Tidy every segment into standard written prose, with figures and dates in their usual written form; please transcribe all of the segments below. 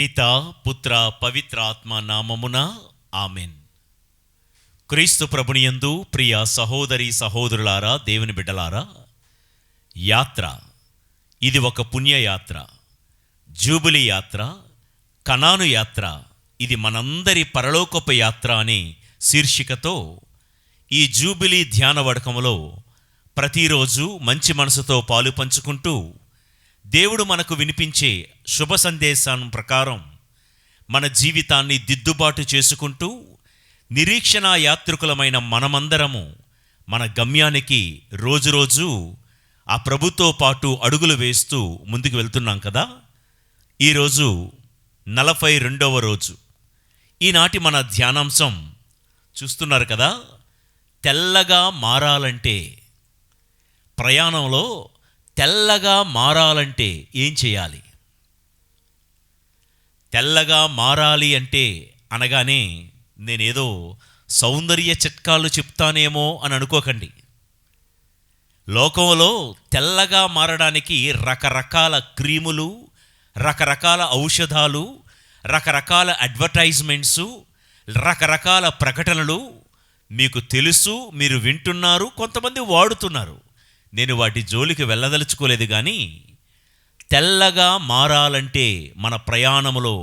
పితా పుత్ర పవిత్రాత్మ నామమున ఆమెన్. క్రీస్తు ప్రభునియందు ప్రియ సహోదరి సహోదరులారా, దేవుని బిడ్డలారా, యాత్ర ఇది ఒక పుణ్యయాత్ర, జూబిలీ యాత్ర, కనాను యాత్ర. ఇది మనందరి పరలోకపు యాత్ర అనే శీర్షికతో ఈ జూబిలీ ధ్యాన వడకములో ప్రతిరోజు మంచి మనసుతో పాలు పంచుకుంటూ దేవుడు మనకు వినిపించే శుభ సందేశం ప్రకారం మన జీవితాన్ని దిద్దుబాటు చేసుకుంటూ నిరీక్షణ యాత్రికులమైన మనమందరము మన గమ్యానికి రోజురోజు ఆ ప్రభుతో పాటు అడుగులు వేస్తూ ముందుకు వెళ్తున్నాం కదా. ఈరోజు 42వ రోజు. ఈనాటి మన ధ్యానాంశం చూస్తున్నారు కదా, తెల్లగా మారాలంటే, ప్రయాణంలో తెల్లగా మారాలంటే ఏం చేయాలి? తెల్లగా మారాలి అంటే అనగానే నేనేదో సౌందర్య చిట్కాలు చెప్తానేమో అని అనుకోకండి. లోకంలో తెల్లగా మారడానికి రకరకాల క్రీములు, రకరకాల ఔషధాలు, రకరకాల అడ్వర్టైజ్మెంట్సు, రకరకాల ప్రకటనలు మీకు తెలుసు, మీరు వింటున్నారు, కొంతమంది వాడుతున్నారు. నేను వాటి జోలికి వెళ్ళదలుచుకోలేదు. కానీ తెల్లగా మారాలంటే మన ప్రయాణంలో,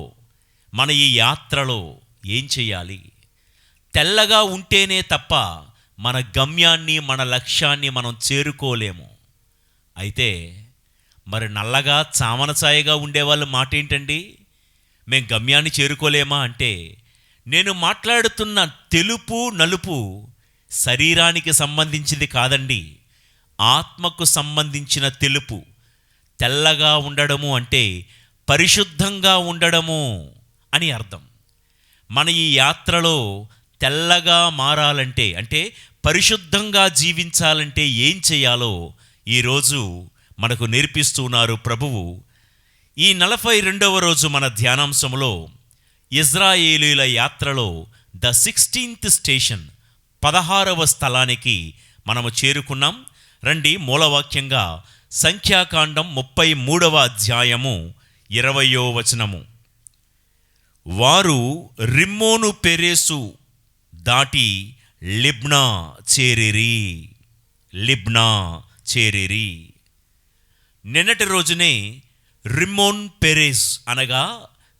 మన ఈ యాత్రలో ఏం చేయాలి? తెల్లగా ఉంటేనే తప్ప మన గమ్యాన్ని, మన లక్ష్యాన్ని మనం చేరుకోలేము. అయితే మరి నల్లగా చామనచాయగా ఉండేవాళ్ళ మాట ఏంటండి? మేము గమ్యాన్ని చేరుకోలేమా అంటే, నేను మాట్లాడుతున్న తెలుపు నలుపు శరీరానికి సంబంధించింది కాదండి, ఆత్మకు సంబంధించిన తెలుపు. తెల్లగా ఉండడము అంటే పరిశుద్ధంగా ఉండడము అని అర్థం. మన ఈ యాత్రలో తెల్లగా మారాలంటే, అంటే పరిశుద్ధంగా జీవించాలంటే ఏం చేయాలో ఈరోజు మనకు నేర్పిస్తున్నారు ప్రభువు. ఈ 42వ రోజు మన ధ్యానాంశంలో ఇజ్రాయేలీల యాత్రలో ద 16th స్టేషన్, 16వ స్థలానికి మనము చేరుకున్నాం. రండి, మూలవాక్యంగా సంఖ్యాకాండం 33వ అధ్యాయము 20వ వచనము. వారు రిమ్మోను పెరేసు దాటి లిబ్నా చేరిరి. నిన్నటి రోజునే రిమ్మోన్ పెరేస్ అనగా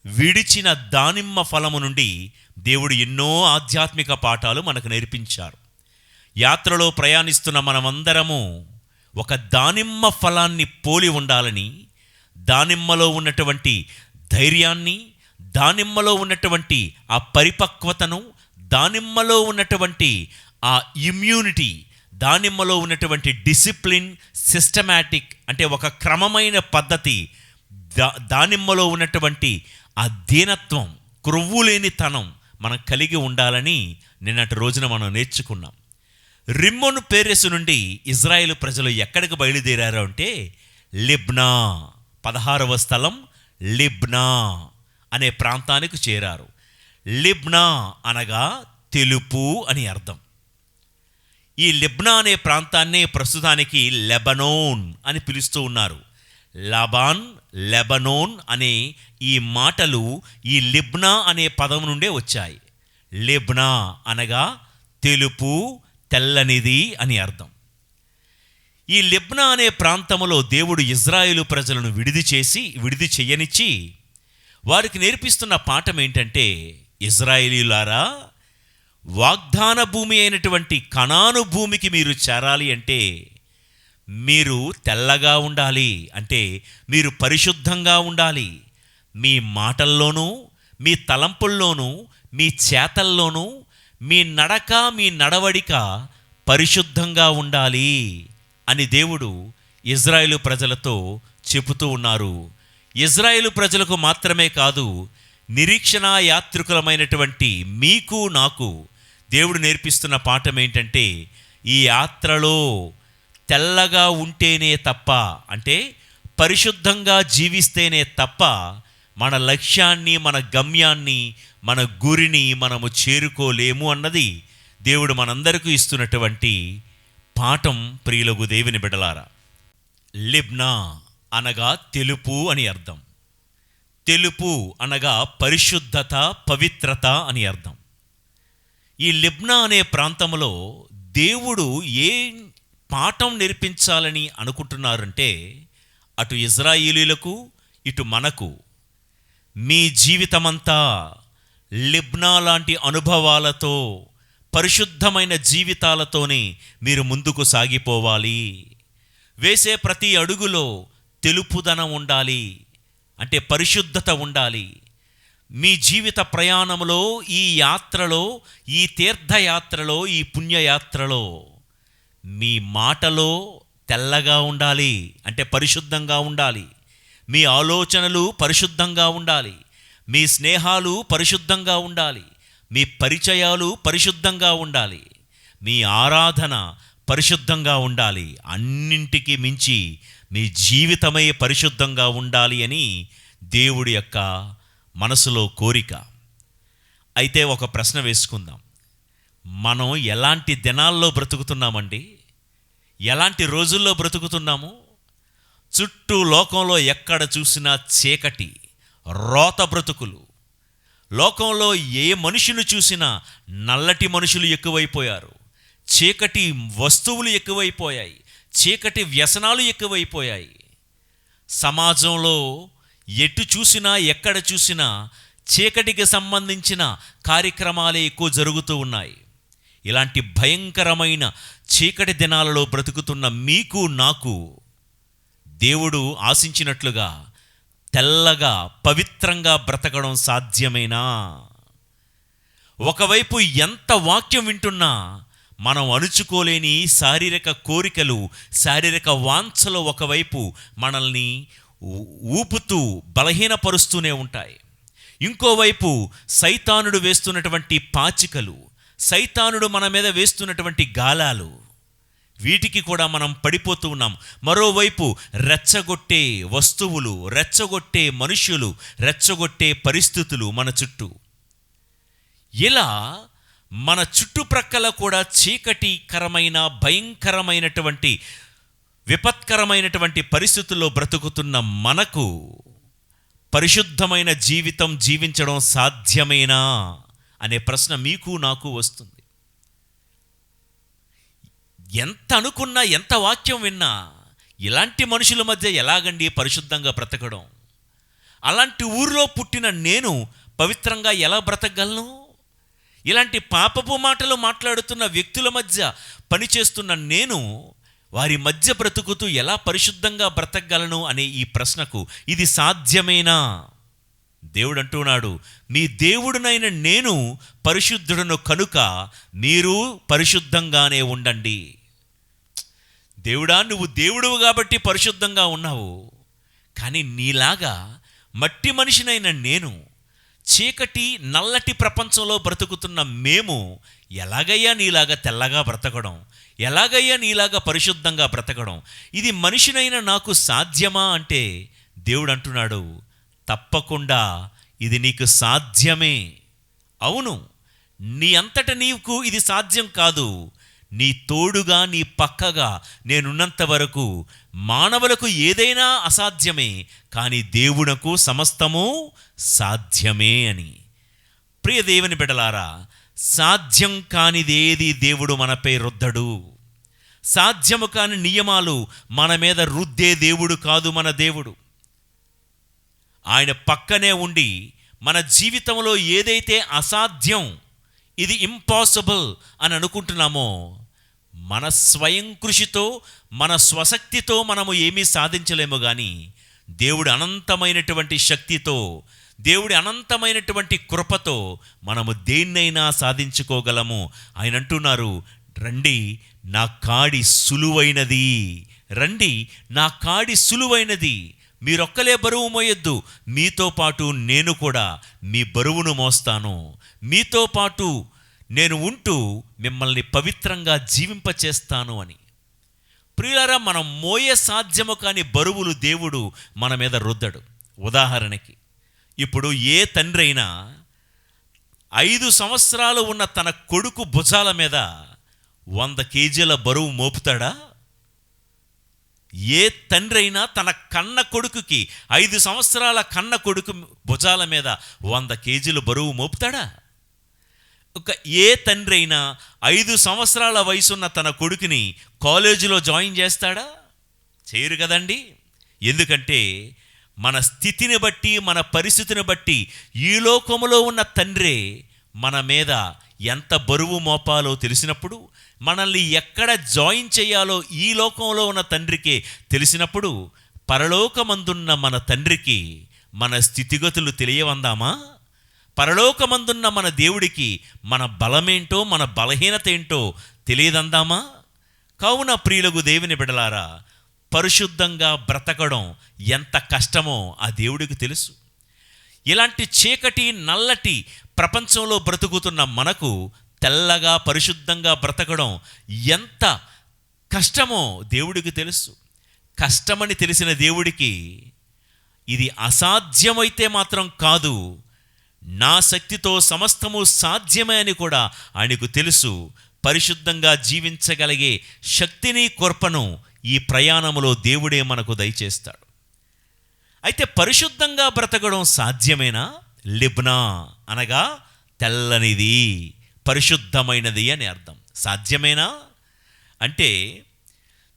విడిచిన దానిమ్మ ఫలము నుండి దేవుడు ఎన్నో ఆధ్యాత్మిక పాఠాలు మనకు నేర్పించారు. యాత్రలో ప్రయాణిస్తున్న మనమందరము ఒక దానిమ్మ ఫలాన్ని పోలి ఉండాలని, దానిమ్మలో ఉన్నటువంటి ధైర్యాన్ని, దానిమ్మలో ఉన్నటువంటి ఆ పరిపక్వతను, దానిమ్మలో ఉన్నటువంటి ఆ ఇమ్యూనిటీ, దానిమ్మలో ఉన్నటువంటి డిసిప్లిన్, సిస్టమాటిక్ అంటే ఒక క్రమమైన పద్ధతి, దానిమ్మలో ఉన్నటువంటి ఆ దీనత్వం, క్రొవ్వులేనితనం మనం కలిగి ఉండాలని నిన్నటి రోజున మనం నేర్చుకున్నాం. రిమ్మోను పెరేసు నుండి ఇజ్రాయేలు ప్రజలు ఎక్కడికి బయలుదేరారు అంటే లిబ్నా, 16వ స్థలం లిబ్నా అనే ప్రాంతానికి చేరారు. లిబ్నా అనగా తెలుపు అని అర్థం. ఈ లిబ్నా అనే ప్రాంతాన్నే ప్రస్తుతానికి లెబనోన్ అని పిలుస్తూ ఉన్నారు. లెబనోన్ అనే ఈ మాటలు ఈ లిబ్నా అనే పదం నుండే వచ్చాయి. లిబ్నా అనగా తెలుపు, తెల్లనిది అని అర్థం. ఈ లిబ్నా అనే ప్రాంతంలో దేవుడు ఇజ్రాయేలు ప్రజలను విడిది చేయనిచ్చి వారికి నేర్పిస్తున్న పాఠం ఏంటంటే, ఇజ్రాయేలీయులారా, వాగ్దాన భూమి అయినటువంటి కనాను భూమికి మీరు చేరాలి అంటే మీరు తెల్లగా ఉండాలి, అంటే మీరు పరిశుద్ధంగా ఉండాలి. మీ మాటల్లోనూ, మీ తలంపుల్లోనూ, మీ చేతల్లోనూ, మీ నడక, మీ నడవడిక పరిశుద్ధంగా ఉండాలి అని దేవుడు ఇజ్రాయేలు ప్రజలతో చెబుతూ ఉన్నారు. ఇజ్రాయేలు ప్రజలకు మాత్రమే కాదు, నిరీక్షణ యాత్రికులమైనటువంటి మీకు, నాకు దేవుడు నేర్పిస్తున్న పాఠం ఏంటంటే, ఈ యాత్రలో తెల్లగా ఉంటేనే తప్ప, అంటే పరిశుద్ధంగా జీవిస్తేనే తప్ప మన లక్ష్యాన్ని, మన గమ్యాన్ని, మన గురిని మనము చేరుకోలేము అన్నది దేవుడు మనందరికీ ఇస్తున్నటువంటి పాఠం. ప్రియులకు దేవుని బిడ్డలారా, లిబ్నా అనగా తెలుపు అని అర్థం. తెలుపు అనగా పరిశుద్ధత, పవిత్రత అని అర్థం. ఈ లిబ్నా అనే ప్రాంతంలో దేవుడు ఏ పాఠం నేర్పించాలని అనుకుంటున్నారంటే, అటు ఇజ్రాయేలీలకు ఇటు మనకు, మీ జీవితమంతా లిబ్నా లాంటి అనుభవాలతో, పరిశుద్ధమైన జీవితాలతోనే మీరు ముందుకు సాగిపోవాలి. వేసే ప్రతి అడుగులో తెలుపుదనం ఉండాలి, అంటే పరిశుద్ధత ఉండాలి. మీ జీవిత ప్రయాణంలో, ఈ యాత్రలో, ఈ తీర్థయాత్రలో, ఈ పుణ్యయాత్రలో మీ మాటలో తెల్లగా ఉండాలి, అంటే పరిశుద్ధంగా ఉండాలి. మీ ఆలోచనలు పరిశుద్ధంగా ఉండాలి. మీ స్నేహాలు పరిశుద్ధంగా ఉండాలి. మీ పరిచయాలు పరిశుద్ధంగా ఉండాలి. మీ ఆరాధన పరిశుద్ధంగా ఉండాలి. అన్నింటికీ మించి మీ జీవితమే పరిశుద్ధంగా ఉండాలి అని దేవుడి యొక్క మనసులో కోరిక. అయితే ఒక ప్రశ్న వేసుకుందాం. మనం ఎలాంటి దినాల్లో బ్రతుకుతున్నామండి? ఎలాంటి రోజుల్లో బ్రతుకుతున్నాము? చుట్టూ లోకంలో ఎక్కడ చూసినా చీకటి, రోత బ్రతుకులు. లోకంలో ఏ మనుషులు చూసినా నల్లటి మనుషులు ఎక్కువైపోయారు. చీకటి వస్తువులు ఎక్కువైపోయాయి. చీకటి వ్యసనాలు ఎక్కువైపోయాయి. సమాజంలో ఎటు చూసినా, ఎక్కడ చూసినా చీకటికి సంబంధించిన కార్యక్రమాలే ఎక్కువ జరుగుతూ ఉన్నాయి. ఇలాంటి భయంకరమైన చీకటి దినాలలో బ్రతుకుతున్న మీకు, నాకు దేవుడు ఆశించినట్లుగా తెల్లగా, పవిత్రంగా బ్రతకడం సాధ్యమేనా? ఒకవైపు ఎంత వాక్యం వింటున్నా మనం అణుచుకోలేని శారీరక కోరికలు, శారీరక వాంఛలు ఒకవైపు మనల్ని ఊపుతూ బలహీనపరుస్తూనే ఉంటాయి. ఇంకోవైపు సైతానుడు వేస్తున్నటువంటి పాచికలు, సైతానుడు మన మీద వేస్తున్నటువంటి గాలాలు, వీటికి కూడా మనం పడిపోతూ ఉన్నాం. మరోవైపు రెచ్చగొట్టే వస్తువులు, రెచ్చగొట్టే మనుష్యులు, రెచ్చగొట్టే పరిస్థితులు మన చుట్టూ. ఇలా మన చుట్టుప్రక్కల కూడా చీకటికరమైన, భయంకరమైనటువంటి, విపత్కరమైనటువంటి పరిస్థితుల్లో బ్రతుకుతున్న మనకు పరిశుద్ధమైన జీవితం జీవించడం సాధ్యమేనా అనే ప్రశ్న మీకు, నాకు వస్తుంది. ఎంత అనుకున్నా, ఎంత వాక్యం విన్నా, ఇలాంటి మనుషుల మధ్య ఎలాగండి పరిశుద్ధంగా బ్రతకడం? అలాంటి ఊరిలో పుట్టిన నేను పవిత్రంగా ఎలా బ్రతకగలను? ఇలాంటి పాపపు మాటలు మాట్లాడుతున్న వ్యక్తుల మధ్య పనిచేస్తున్న నేను వారి మధ్య బ్రతుకుతూ ఎలా పరిశుద్ధంగా బ్రతకగలను అనే ఈ ప్రశ్నకు ఇది సాధ్యమేనా? దేవుడు అంటున్నాడు, మీ దేవుడునైన నేను పరిశుద్ధుడను కనుక మీరు పరిశుద్ధంగానే ఉండండి. దేవుడా, నువ్వు దేవుడువు కాబట్టి పరిశుద్ధంగా ఉన్నావు. కానీ నీలాగా మట్టి మనిషినైన నేను, చీకటి నల్లటి ప్రపంచంలో బ్రతుకుతున్న మేము ఎలాగయ్యా నీలాగా తెల్లగా బ్రతకడం? ఎలాగయ్యా నీలాగా పరిశుద్ధంగా బ్రతకడం? ఇది మనిషినైన నాకు సాధ్యమా అంటే దేవుడు అంటున్నాడు, తప్పకుండా ఇది నీకు సాధ్యమే. అవును, నీ అంతట నీకు ఇది సాధ్యం కాదు. నీ తోడుగా, నీ పక్కగా నేనున్నంత వరకు మానవులకు ఏదైనా అసాధ్యమే, కానీ దేవునకు సమస్తము సాధ్యమే అని. ప్రియ దేవుని బిడ్డలారా, సాధ్యం కానిదేది దేవుడు మనపై రుద్దడు. సాధ్యము కాని నియమాలు మన మీద రుద్దే దేవుడు కాదు మన దేవుడు. ఆయన పక్కనే ఉండి మన జీవితంలో ఏదైతే అసాధ్యం, ఇది ఇంపాసిబుల్ అని అనుకుంటున్నామో, మన స్వయం కృషితో, మన స్వశక్తితో మనము ఏమీ సాధించలేము. కానీ దేవుడి అనంతమైనటువంటి శక్తితో, దేవుడి అనంతమైనటువంటి కృపతో మనము దేన్నైనా సాధించుకోగలము. ఆయన అంటున్నారు, రండి నా కాడి సులువైనది, రండి నా కాడి సులువైనది. మీరొక్కలే బరువు మోయొద్దు, మీతో పాటు నేను కూడా మీ బరువును మోస్తాను. మీతో పాటు నేను ఉంటూ మిమ్మల్ని పవిత్రంగా జీవింపచేస్తాను అని. ప్రియులారా, మనం మోయే సాధ్యము కాని బరువులు దేవుడు మన మీద రుద్దడు. ఉదాహరణకి, ఇప్పుడు ఏ తండ్రి అయినా 5 సంవత్సరాలు ఉన్న తన కొడుకు భుజాల మీద 100 కేజీల బరువు మోపుతాడా? ఏ తండ్రి అయినా తన కన్న కొడుకుకి 5 సంవత్సరాల కన్న కొడుకు భుజాల మీద 100 కేజీలు బరువు మోపుతాడా? ఏ తండ్రి అయినా 5 సంవత్సరాల వయసున్న తన కొడుకుని కాలేజీలో జాయిన్ చేస్తాడా? చేయరు కదండి. ఎందుకంటే మన స్థితిని బట్టి, మన పరిస్థితిని బట్టి ఈ లోకములో ఉన్న తండ్రే మన మీద ఎంత బరువు మోపాలో తెలిసినప్పుడు, మనల్ని ఎక్కడ జాయిన్ చేయాలో ఈ లోకంలో ఉన్న తండ్రికే తెలిసినప్పుడు, పరలోకమందున్న మన తండ్రికి మన స్థితిగతులు తెలియవందామా? పరలోకమందున్న మన దేవుడికి మన బలమేంటో, మన బలహీనత ఏంటో తెలియదందామా? కావున ప్రియులకు దేవుని బిడలారా, పరిశుద్ధంగా బ్రతకడం ఎంత కష్టమో ఆ దేవుడికి తెలుసు. ఇలాంటి చీకటి నల్లటి ప్రపంచంలో బ్రతుకుతున్న మనకు తెల్లగా పరిశుద్ధంగా బ్రతకడం ఎంత కష్టమో దేవుడికి తెలుసు. కష్టమని తెలిసిన దేవుడికి ఇది అసాధ్యమైతే మాత్రం కాదు, నా శక్తితో సమస్తము సాధ్యమే అని కూడా ఆయనకు తెలుసు. పరిశుద్ధంగా జీవించగలిగే శక్తిని కృపను ఈ ప్రయాణములో దేవుడే మనకు దయచేస్తాడు. అయితే పరిశుద్ధంగా బ్రతకడం సాధ్యమేనా? లిబ్నా అనగా తెల్లనిది, పరిశుద్ధమైనది అని అర్థం. సాధ్యమేనా అంటే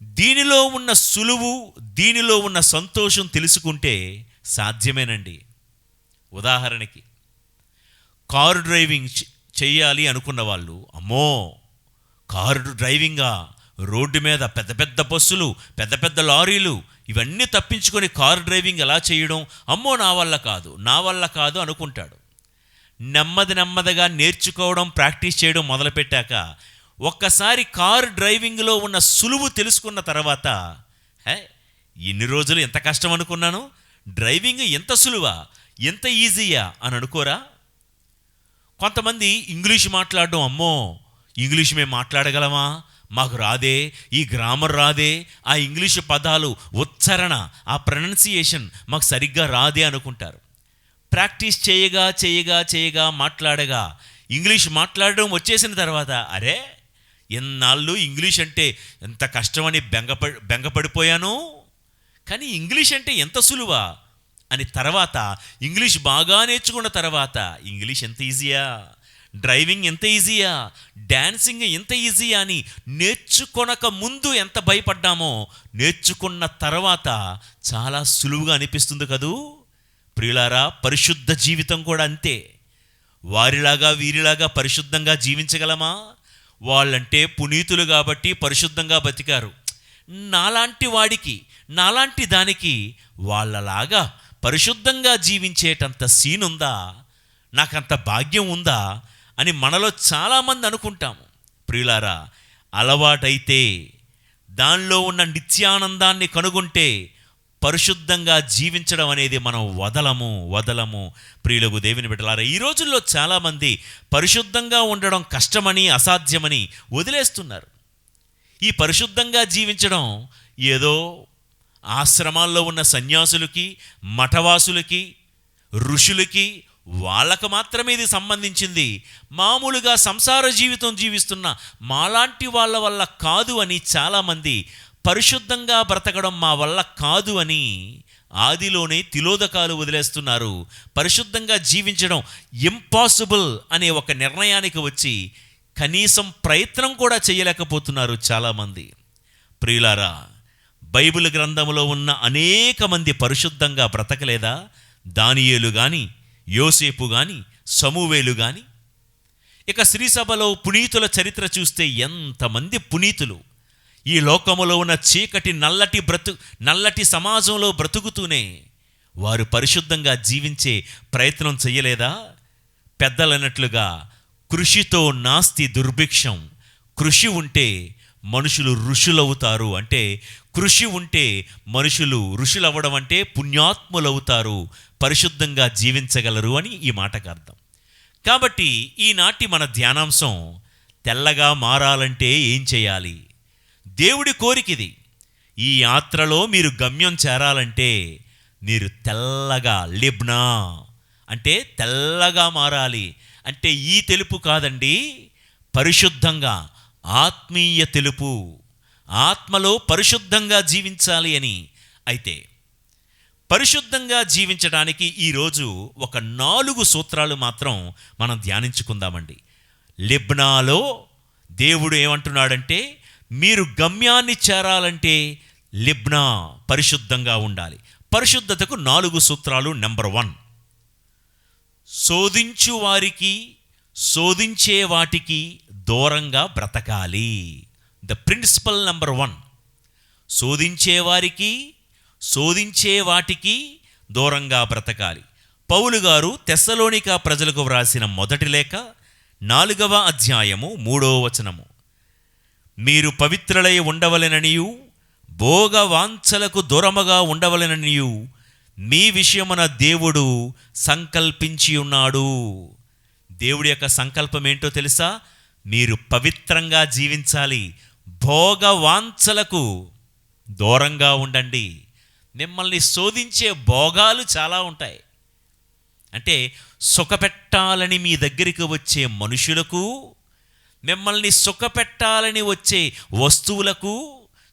దీనిలో ఉన్న సులువు, దీనిలో ఉన్న సంతోషం తెలుసుకుంటే సాధ్యమేనండి. ఉదాహరణకి కారు డ్రైవింగ్ చెయ్యాలి అనుకున్న వాళ్ళు, అమ్మో కారు డ్రైవింగా, రోడ్డు మీద పెద్ద పెద్ద బస్సులు, పెద్ద పెద్ద లారీలు, ఇవన్నీ తప్పించుకొని కారు డ్రైవింగ్ ఎలా చేయడం, అమ్మో నా వల్ల కాదు అనుకుంటాడు. నెమ్మదిగా నేర్చుకోవడం, ప్రాక్టీస్ చేయడం మొదలుపెట్టాక ఒక్కసారి కారు డ్రైవింగ్లో ఉన్న సులువు తెలుసుకున్న తర్వాత, ఇన్ని రోజులు ఎంత కష్టం అనుకున్నాను, డ్రైవింగ్ ఎంత సులువా, ఎంత ఈజీయా అని అనుకోరా? కొంతమంది ఇంగ్లీష్ మాట్లాడడం, అమ్మో ఇంగ్లీష్ మేము మాట్లాడగలమా, మాకు రాదే, ఈ గ్రామర్ రాదే, ఆ ఇంగ్లీషు పదాలు ఉచ్చారణ, ఆ ప్రొనౌన్సియేషన్ మాకు సరిగ్గా రాదే అనుకుంటారు. ప్రాక్టీస్ చేయగా మాట్లాడగా ఇంగ్లీష్ మాట్లాడడం వచ్చేసిన తర్వాత, అరే ఎన్నాళ్ళు ఇంగ్లీష్ అంటే ఎంత కష్టమని బెంగపడిపోయాను, కానీ ఇంగ్లీష్ అంటే ఎంత సులువా అని తర్వాత ఇంగ్లీష్ బాగా నేర్చుకున్న తర్వాత ఇంగ్లీష్ ఎంత ఈజీయా, డ్రైవింగ్ ఎంత ఈజీయా, డాన్సింగ్ ఎంత ఈజీయా అని నేర్చుకొనక ముందు ఎంత భయపడ్డామో నేర్చుకున్న తర్వాత చాలా సులువుగా అనిపిస్తుంది కదూ. ప్రియులారా, పరిశుద్ధ జీవితం కూడా అంతే. వారిలాగా వీరిలాగా పరిశుద్ధంగా జీవించగలమా? వాళ్ళంటే పునీతులు కాబట్టి పరిశుద్ధంగా బతికారు. నాలాంటి వాడికి, నాలాంటి దానికి వాళ్ళలాగా పరిశుద్ధంగా జీవించేటంత సీన్ ఉందా, నాకంత భాగ్యం ఉందా అని మనలో చాలామంది అనుకుంటాము. ప్రియులారా, అలవాటైతే, దానిలో ఉన్న నిత్యానందాన్ని కనుగొంటే పరిశుద్ధంగా జీవించడం అనేది మనం వదలము. ప్రియులకు దేవుని బిడ్డలారా, ఈ రోజుల్లో చాలామంది పరిశుద్ధంగా ఉండడం కష్టమని, అసాధ్యమని వదిలేస్తున్నారు. ఈ పరిశుద్ధంగా జీవించడం ఏదో ఆశ్రమాల్లో ఉన్న సన్యాసులకి, మఠవాసులకి, ఋషులకి, వాళ్ళకు మాత్రమే ఇది సంబంధించింది, మామూలుగా సంసార జీవితం జీవిస్తున్న మాలాంటి వాళ్ళ వల్ల కాదు అని చాలామంది పరిశుద్ధంగా బ్రతకడం మా వల్ల కాదు అని ఆదిలోనే తిలోదకాలు వదిలేస్తున్నారు. పరిశుద్ధంగా జీవించడం ఇంపాసిబుల్ అనే ఒక నిర్ణయానికి వచ్చి కనీసం ప్రయత్నం కూడా చేయలేకపోతున్నారు చాలామంది. ప్రియులారా, బైబిల్ గ్రంథంలో ఉన్న అనేక మంది పరిశుద్ధంగా బ్రతకలేదా? దానియేలు కానీ, యోసేపు కానీ, సమూవేలు కానీ. ఇక శ్రీసభలో పునీతుల చరిత్ర చూస్తే ఎంతమంది పునీతులు ఈ లోకములో ఉన్న చీకటి నల్లటి సమాజంలో బ్రతుకుతూనే వారు పరిశుద్ధంగా జీవించే ప్రయత్నం చేయలేదా? పెద్దలన్నట్లుగా కృషితో నాస్తి దుర్భిక్షం. కృషి ఉంటే మనుషులు ఋషులవుతారు. అంటే కృషి ఉంటే మనుషులు ఋషులవ్వడం అంటే పుణ్యాత్ములవుతారు, పరిశుద్ధంగా జీవించగలరు అని ఈ మాటకు అర్థం. కాబట్టి ఈనాటి మన ధ్యానాంశం, తెల్లగా మారాలంటే ఏం చేయాలి? దేవుడి కోరికిది. ఈ యాత్రలో మీరు గమ్యం చేరాలంటే మీరు తెల్లగా, లిబ్నా అంటే తెల్లగా మారాలి. అంటే ఈ తెలుపు కాదండి, పరిశుద్ధంగా ఆత్మీయ తెలుపు. ఆత్మలో పరిశుద్ధంగా జీవించాలి అని. అయితే పరిశుద్ధంగా జీవించడానికి ఈరోజు ఒక 4 సూత్రాలు మాత్రం మనం ధ్యానించుకుందామండి. లిబ్నాలో దేవుడు ఏమంటున్నాడంటే, మీరు గమ్యాన్ని చేరాలంటే లిబ్నా పరిశుద్ధంగా ఉండాలి. పరిశుద్ధతకు 4 సూత్రాలు. నెంబర్ 1, శోధించు వారికి శోధించే వాటికి దూరంగా బ్రతకాలి. ద ప్రిన్సిపల్ నెంబర్ 1, శోధించే వారికి శోధించే వాటికి దూరంగా బ్రతకాలి. పౌలు గారు తెస్సలోనిక ప్రజలకు వ్రాసిన మొదటి లేఖ 4వ అధ్యాయము 3వ వచనము, మీరు పవిత్రులై ఉండవలెననియు భోగ వాంఛలకు దూరముగా ఉండవలెననియు మీ విషయమున దేవుడు సంకల్పించి ఉన్నాడు. దేవుడి యొక్క సంకల్పం ఏంటో తెలుసా? మీరు పవిత్రంగా జీవించాలి, భోగ వాంఛలకు దూరంగా ఉండండి. మిమ్మల్ని శోధించే భోగాలు చాలా ఉంటాయి. అంటే సుఖపెట్టాలని మీ దగ్గరికి వచ్చే మనుషులకు, మిమ్మల్ని సుఖపెట్టాలని వచ్చే వస్తువులకు,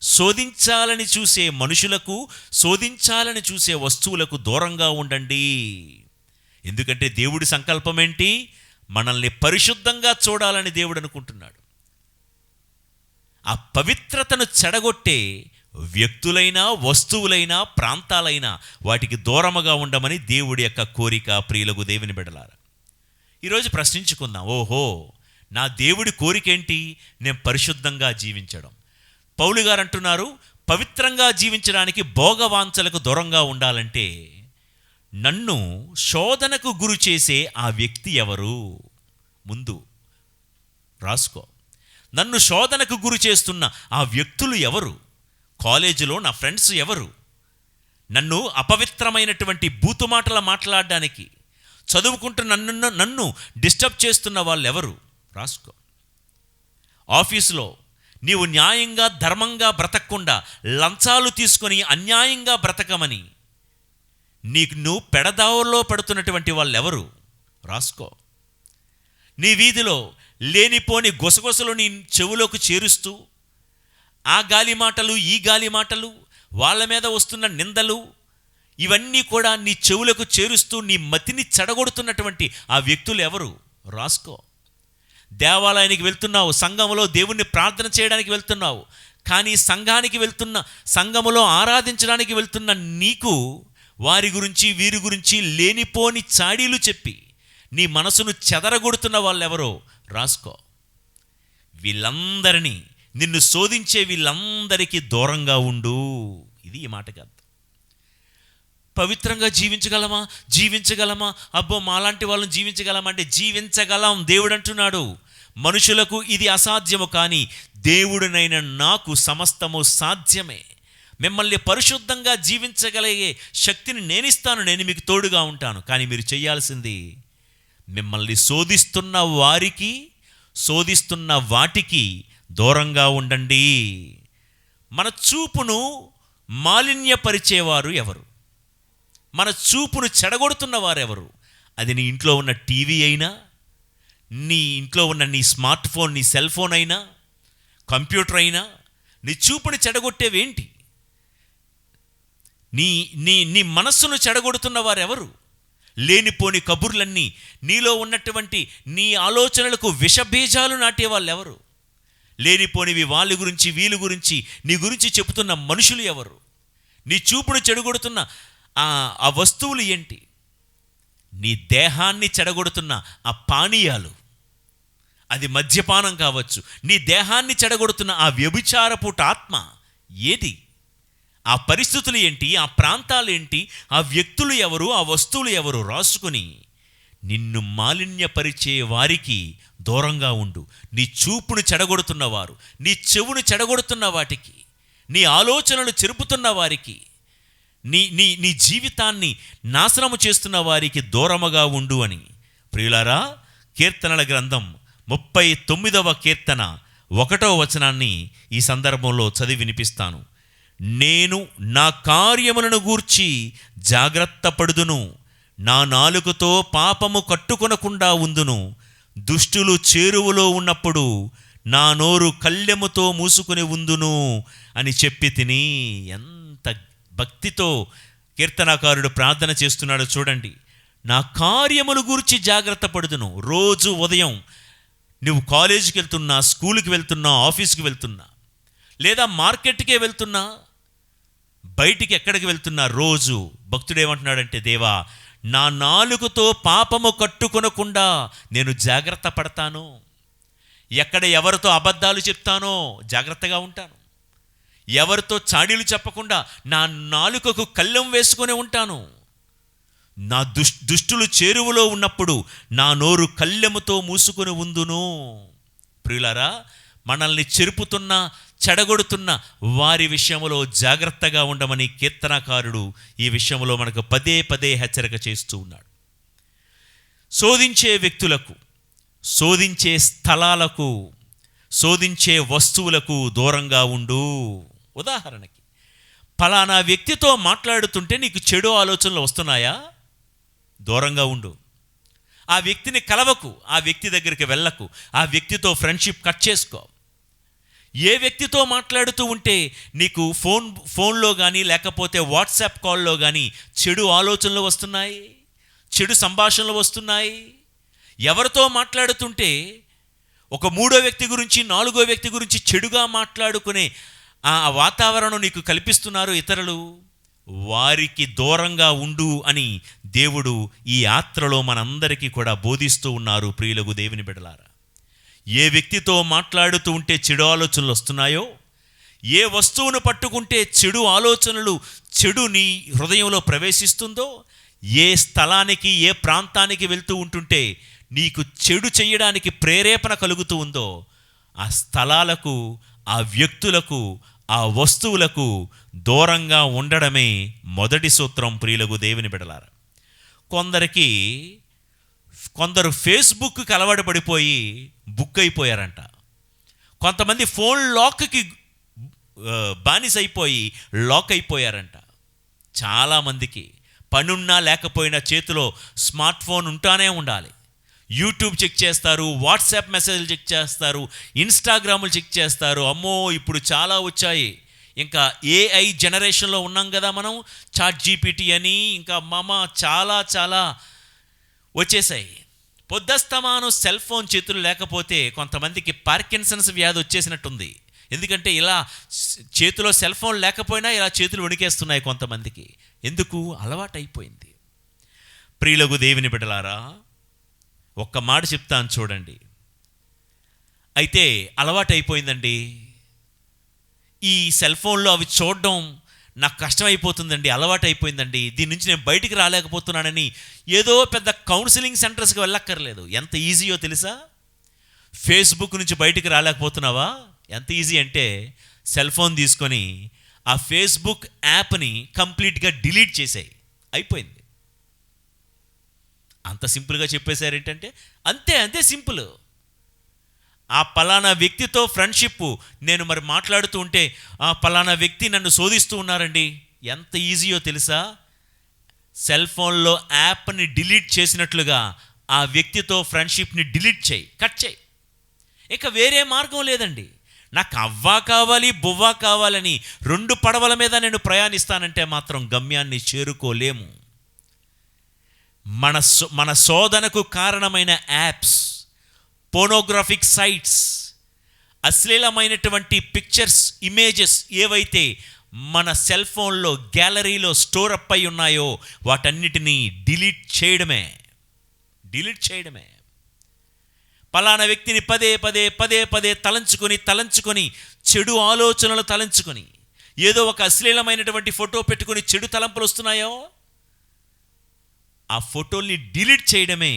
శోధించాలని చూసే మనుషులకు, శోధించాలని చూసే వస్తువులకు దూరంగా ఉండండి. ఎందుకంటే దేవుడి సంకల్పం ఏంటి? మనల్ని పరిశుద్ధంగా చూడాలని దేవుడు అనుకుంటున్నాడు. ఆ పవిత్రతను చెడగొట్టే వ్యక్తులైనా, వస్తువులైనా, ప్రాంతాలైనా వాటికి దూరముగా ఉండమని దేవుడి యొక్క కోరిక. ప్రియులకు దేవుని బిడ్డలారా, ఈరోజు ప్రశ్నించుకుందాం, ఓహో, నా దేవుడి కోరిక ఏంటి? నేను పరిశుద్ధంగా జీవించడం. పౌలు గారు అంటున్నారు, పవిత్రంగా జీవించడానికి భోగవాంఛలకు దూరంగా ఉండాలంటే నన్ను శోధనకు గురి చేసే ఆ వ్యక్తి ఎవరు? ముందు రాసుకో. నన్ను శోధనకు గురి చేస్తున్న ఆ వ్యక్తులు ఎవరు? కాలేజీలో నా ఫ్రెండ్స్ ఎవరు? నన్ను అపవిత్రమైనటువంటి బూతుమాటలు మాట్లాడడానికి చదువుకుంటూ నన్ను డిస్టర్బ్ చేస్తున్న వాళ్ళు ఎవరు? రాసుకో. ఆఫీసులో నీవు న్యాయంగా ధర్మంగా బ్రతకకుండా లంచాలు తీసుకొని అన్యాయంగా బ్రతకమని నువ్వు పెడదావుల్లో పడుతున్నటువంటి వాళ్ళు ఎవరు? రాసుకో. నీ వీధిలో లేనిపోని గుసగుసలు నీ చెవులోకి చేరుస్తూ ఆ గాలి మాటలు, ఈ గాలి మాటలు, వాళ్ళ మీద వస్తున్న నిందలు, ఇవన్నీ కూడా నీ చెవులకు చేరుస్తూ నీ మతిని చెడగొడుతున్నటువంటి ఆ వ్యక్తులు ఎవరు? రాసుకో. దేవాలయానికి వెళ్తున్నావు, సంఘములో దేవుణ్ణి ప్రార్థన చేయడానికి వెళ్తున్నావు, కానీ సంఘానికి వెళ్తున్న, సంఘములో ఆరాధించడానికి వెళ్తున్న నీకు వారి గురించి వీరి గురించి లేనిపోని చాడీలు చెప్పి నీ మనసును చెదరగొడుతున్న వాళ్ళెవరో రాసుకో. వీళ్ళందరినీ, నిన్ను శోధించే వీళ్ళందరికీ దూరంగా ఉండు. ఇది ఈ మాటకి అర్థం. పవిత్రంగా జీవించగలమా? అబ్బో, మాలాంటి వాళ్ళని జీవించగలమా అంటే జీవించగలం. దేవుడు అంటున్నాడు, మనుషులకు ఇది అసాధ్యము, కానీ దేవుడినైన నాకు సమస్తము సాధ్యమే. మిమ్మల్ని పరిశుద్ధంగా జీవించగలిగే శక్తిని నేనిస్తాను, నేను మీకు తోడుగా ఉంటాను. కానీ మీరు చేయాల్సింది, మిమ్మల్ని శోధిస్తున్న వారికి, శోధిస్తున్న వాటికి దూరంగా ఉండండి. మన చూపును మాలిన్యపరిచేవారు ఎవరు? మన చూపును చెడగొడుతున్న వారెవరు? అది నీ ఇంట్లో ఉన్న టీవీ అయినా, నీ ఇంట్లో ఉన్న నీ స్మార్ట్ ఫోన్, నీ సెల్ ఫోన్ అయినా, కంప్యూటర్ అయినా, నీ చూపును చెడగొట్టేవేంటి? నీ మనస్సును చెడగొడుతున్న వారెవరు? లేనిపోని కబుర్లన్నీ, నీలో ఉన్నటువంటి నీ ఆలోచనలకు విషబీజాలు నాటే వాళ్ళు ఎవరు? లేనిపోనివి వాళ్ళ గురించి, వీళ్ళ గురించి, నీ గురించి చెబుతున్న మనుషులు ఎవరు? నీ చూపును చెడగొడుతున్న ఆ వస్తువులు ఏంటి? నీ దేహాన్ని చెడగొడుతున్న ఆ పానీయాలు, అది మద్యపానం కావచ్చు. నీ దేహాన్ని చెడగొడుతున్న ఆ వ్యభిచారపుట ఆత్మ ఏది? ఆ పరిస్థితులు ఏంటి? ఆ ప్రాంతాలు ఏంటి? ఆ వ్యక్తులు ఎవరు? ఆ వస్తువులు ఎవరు? రాసుకుని నిన్ను మాలిన్యపరిచే వారికి దూరంగా ఉండు. నీ చూపును చెడగొడుతున్నవారు, నీ చెవును చెడగొడుతున్న వాటికి, నీ ఆలోచనలు చెరుపుతున్న వారికి, నీ జీవితాన్ని నాశనము చేస్తున్న వారికి దూరముగా ఉండు అని. ప్రియులారా, కీర్తనల గ్రంథం 39వ కీర్తన 1వ వచనాన్ని ఈ సందర్భంలో చదివి వినిపిస్తాను. నేను నా కార్యములను గూర్చి జాగ్రత్త పడుదును, నా నాలుకతో పాపము కట్టుకొనకుండా ఉందును. దుష్టులు చేరువలో ఉన్నప్పుడు నా నోరు కళ్ళెముతో మూసుకుని ఉందును అని చెప్పి తిని. ఎంత భక్తితో కీర్తనాకారుడు ప్రార్థన చేస్తున్నాడో చూడండి. నా కార్యములు గురించి జాగ్రత్త పడుదును. రోజు ఉదయం నువ్వు కాలేజీకి వెళ్తున్నా, స్కూల్కి వెళ్తున్నా, ఆఫీస్కి వెళ్తున్నా, లేదా మార్కెట్కే వెళ్తున్నా, బయటికి ఎక్కడికి వెళ్తున్నా, రోజు భక్తుడు ఏమంటున్నాడంటే, దేవా నా నాలుకతో పాపము కట్టుకొనకుండా నేను జాగ్రత్త పడతాను. ఎక్కడ ఎవరితో అబద్ధాలు చెప్తానో జాగ్రత్తగా ఉంటాను. ఎవరితో చాడీలు చెప్పకుండా నా నాలుకకు కళ్ళెం వేసుకొని ఉంటాను. నా దుష్టులు చేరువలో ఉన్నప్పుడు నా నోరు కళ్ళెముతో మూసుకొని ఉందును. ప్రియులారా, మనల్ని చెరుపుతున్న, చెడగొడుతున్న వారి విషయంలో జాగ్రత్తగా ఉండమని కీర్తనకారుడు ఈ విషయంలో మనకు పదే పదే హెచ్చరిక చేస్తూ ఉన్నాడు. శోధించే వ్యక్తులకు, శోధించే స్థలాలకు, శోధించే వస్తువులకు దూరంగా ఉండు. ఉదాహరణకి, ఫలానా వ్యక్తితో మాట్లాడుతుంటే నీకు చెడు ఆలోచనలు వస్తున్నాయా? దూరంగా ఉండు. ఆ వ్యక్తిని కలవకు, ఆ వ్యక్తి దగ్గరికి వెళ్ళకు, ఆ వ్యక్తితో ఫ్రెండ్షిప్ కట్ చేసుకో. ఏ వ్యక్తితో మాట్లాడుతూ ఉంటే నీకు ఫోన్లో కానీ లేకపోతే వాట్సాప్ కాల్లో కానీ చెడు ఆలోచనలు వస్తున్నాయి, చెడు సంభాషణలు వస్తున్నాయి. ఎవరితో మాట్లాడుతుంటే ఒక మూడో వ్యక్తి గురించి, నాలుగో వ్యక్తి గురించి చెడుగా మాట్లాడుకునే ఆ వాతావరణం నీకు కల్పిస్తున్నారు ఇతరులు, వారికి దూరంగా ఉండు అని దేవుడు ఈ యాత్రలో మనందరికీ కూడా బోధిస్తూ ఉన్నారు. ప్రియులకు దేవుని బిడ్డలారా, ఏ వ్యక్తితో మాట్లాడుతూ ఉంటే చెడు ఆలోచనలు వస్తున్నాయో, ఏ వస్తువును పట్టుకుంటే చెడు ఆలోచనలు, చెడు నీ హృదయంలో ప్రవేశిస్తుందో, ఏ స్థలానికి, ఏ ప్రాంతానికి వెళ్తూ ఉంటుంటే నీకు చెడు చేయడానికి ప్రేరేపణ కలుగుతూ ఉందో, ఆ స్థలాలకు, ఆ వ్యక్తులకు, ఆ వస్తువులకు దూరంగా ఉండడమే మొదటి సూత్రం. ప్రియులకు దేవుని బిడ్డలారా, కొందరు ఫేస్బుక్కి అలవాటు పడిపోయి బుక్ అయిపోయారంట. కొంతమంది ఫోన్ లాక్కి బానిసైపోయి లాక్ అయిపోయారంట. చాలామందికి పనున్నా లేకపోయినా చేతిలో స్మార్ట్ ఫోన్ ఉంటానే ఉండాలి. యూట్యూబ్ చెక్ చేస్తారు, వాట్సాప్ మెసేజ్లు చెక్ చేస్తారు, ఇన్స్టాగ్రాములు చెక్ చేస్తారు. అమ్మో, ఇప్పుడు చాలా వచ్చాయి. ఇంకా ఏఐ జనరేషన్లో ఉన్నాం కదా మనం. చాట్ జీపీటీ అని ఇంకా చాలా వచ్చేసాయి. పొద్దస్తమానం సెల్ ఫోన్ చేతులు లేకపోతే కొంతమందికి పార్కిన్సన్స్ వ్యాధి వచ్చేసినట్టుంది. ఎందుకంటే ఇలా చేతిలో సెల్ ఫోన్ లేకపోయినా ఇలా చేతులు వణికేస్తున్నాయి కొంతమందికి. ఎందుకు? అలవాటైపోయింది. ప్రియులకు దేవుని బిడ్డలారా, ఒక్క మాట చెప్తాను చూడండి. అయితే అలవాటైపోయిందండి, ఈ సెల్ ఫోన్లో అవి చూడడం నాకు కష్టమైపోతుందండి, అలవాటైపోయిందండి, దీని నుంచి నేను బయటికి రాలేకపోతున్నానని ఏదో పెద్ద కౌన్సిలింగ్ సెంటర్స్కి వెళ్ళక్కర్లేదు. ఎంత ఈజీయో తెలుసా? ఫేస్బుక్ నుంచి బయటికి రాలేకపోతున్నావా? ఎంత ఈజీ అంటే సెల్ ఫోన్ తీసుకొని ఆ ఫేస్బుక్ యాప్ని కంప్లీట్గా డిలీట్ చేసేయి, అయిపోయింది. అంత సింపుల్గా చెప్పేశారు. ఏంటంటే అంతే సింపుల్. ఆ పలానా వ్యక్తితో ఫ్రెండ్షిప్ నేను మరి మాట్లాడుతూ ఉంటే ఆ పలానా వ్యక్తి నన్ను శోధిస్తూ ఉన్నారండి, ఎంత ఈజీయో తెలుసా? సెల్ ఫోన్లో యాప్ని డిలీట్ చేసినట్లుగా ఆ వ్యక్తితో ఫ్రెండ్షిప్ని డిలీట్ చేయి, కట్ చేయి. ఇక వేరే మార్గం లేదండి. నాకు అవ్వా కావాలి, బువ్వా కావాలని 2 పడవల మీద నేను ప్రయాణిస్తానంటే మాత్రం గమ్యాన్ని చేరుకోలేము. మన శోధనకు కారణమైన apps, pornographic sites, అశ్లీలమైనటువంటి pictures, images ఏవైతే మన సెల్ ఫోన్లో గ్యాలరీలో స్టోర్ అప్ అయి ఉన్నాయో వాటన్నిటినీ డిలీట్ చేయడమే. పలానా వ్యక్తిని పదే తలంచుకొని చెడు ఆలోచనలు తలంచుకొని ఏదో ఒక అశ్లీలమైనటువంటి ఫోటో పెట్టుకొని చెడు తలంపులు వస్తున్నాయో ఆ ఫోటోల్ని డిలీట్ చేయడమే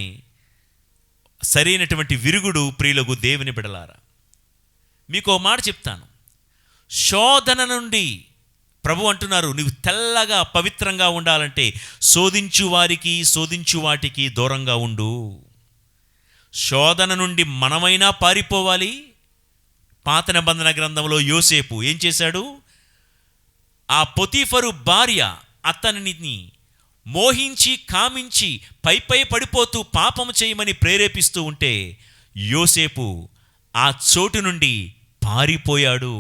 సరైనటువంటి విరుగుడు. ప్రియులకు దేవుని బిడలారా, మీకు మాట చెప్తాను. శోధన నుండి ప్రభు అంటున్నారు, నువ్వు తెల్లగా పవిత్రంగా ఉండాలంటే శోధించు వాటికి దూరంగా ఉండు. శోధన నుండి మనమైనా పారిపోవాలి. పాత నిబంధన గ్రంథంలో యోసేపు ఏం చేశాడు? ఆ పొతీఫరు భార్య అతనిని మోహించి కామించి పై పడిపోతూ పాపము చేయమని ప్రేరేపిస్తూ ఉంటే యోసేపు ఆ చోటు నుండి పారిపోయాడు.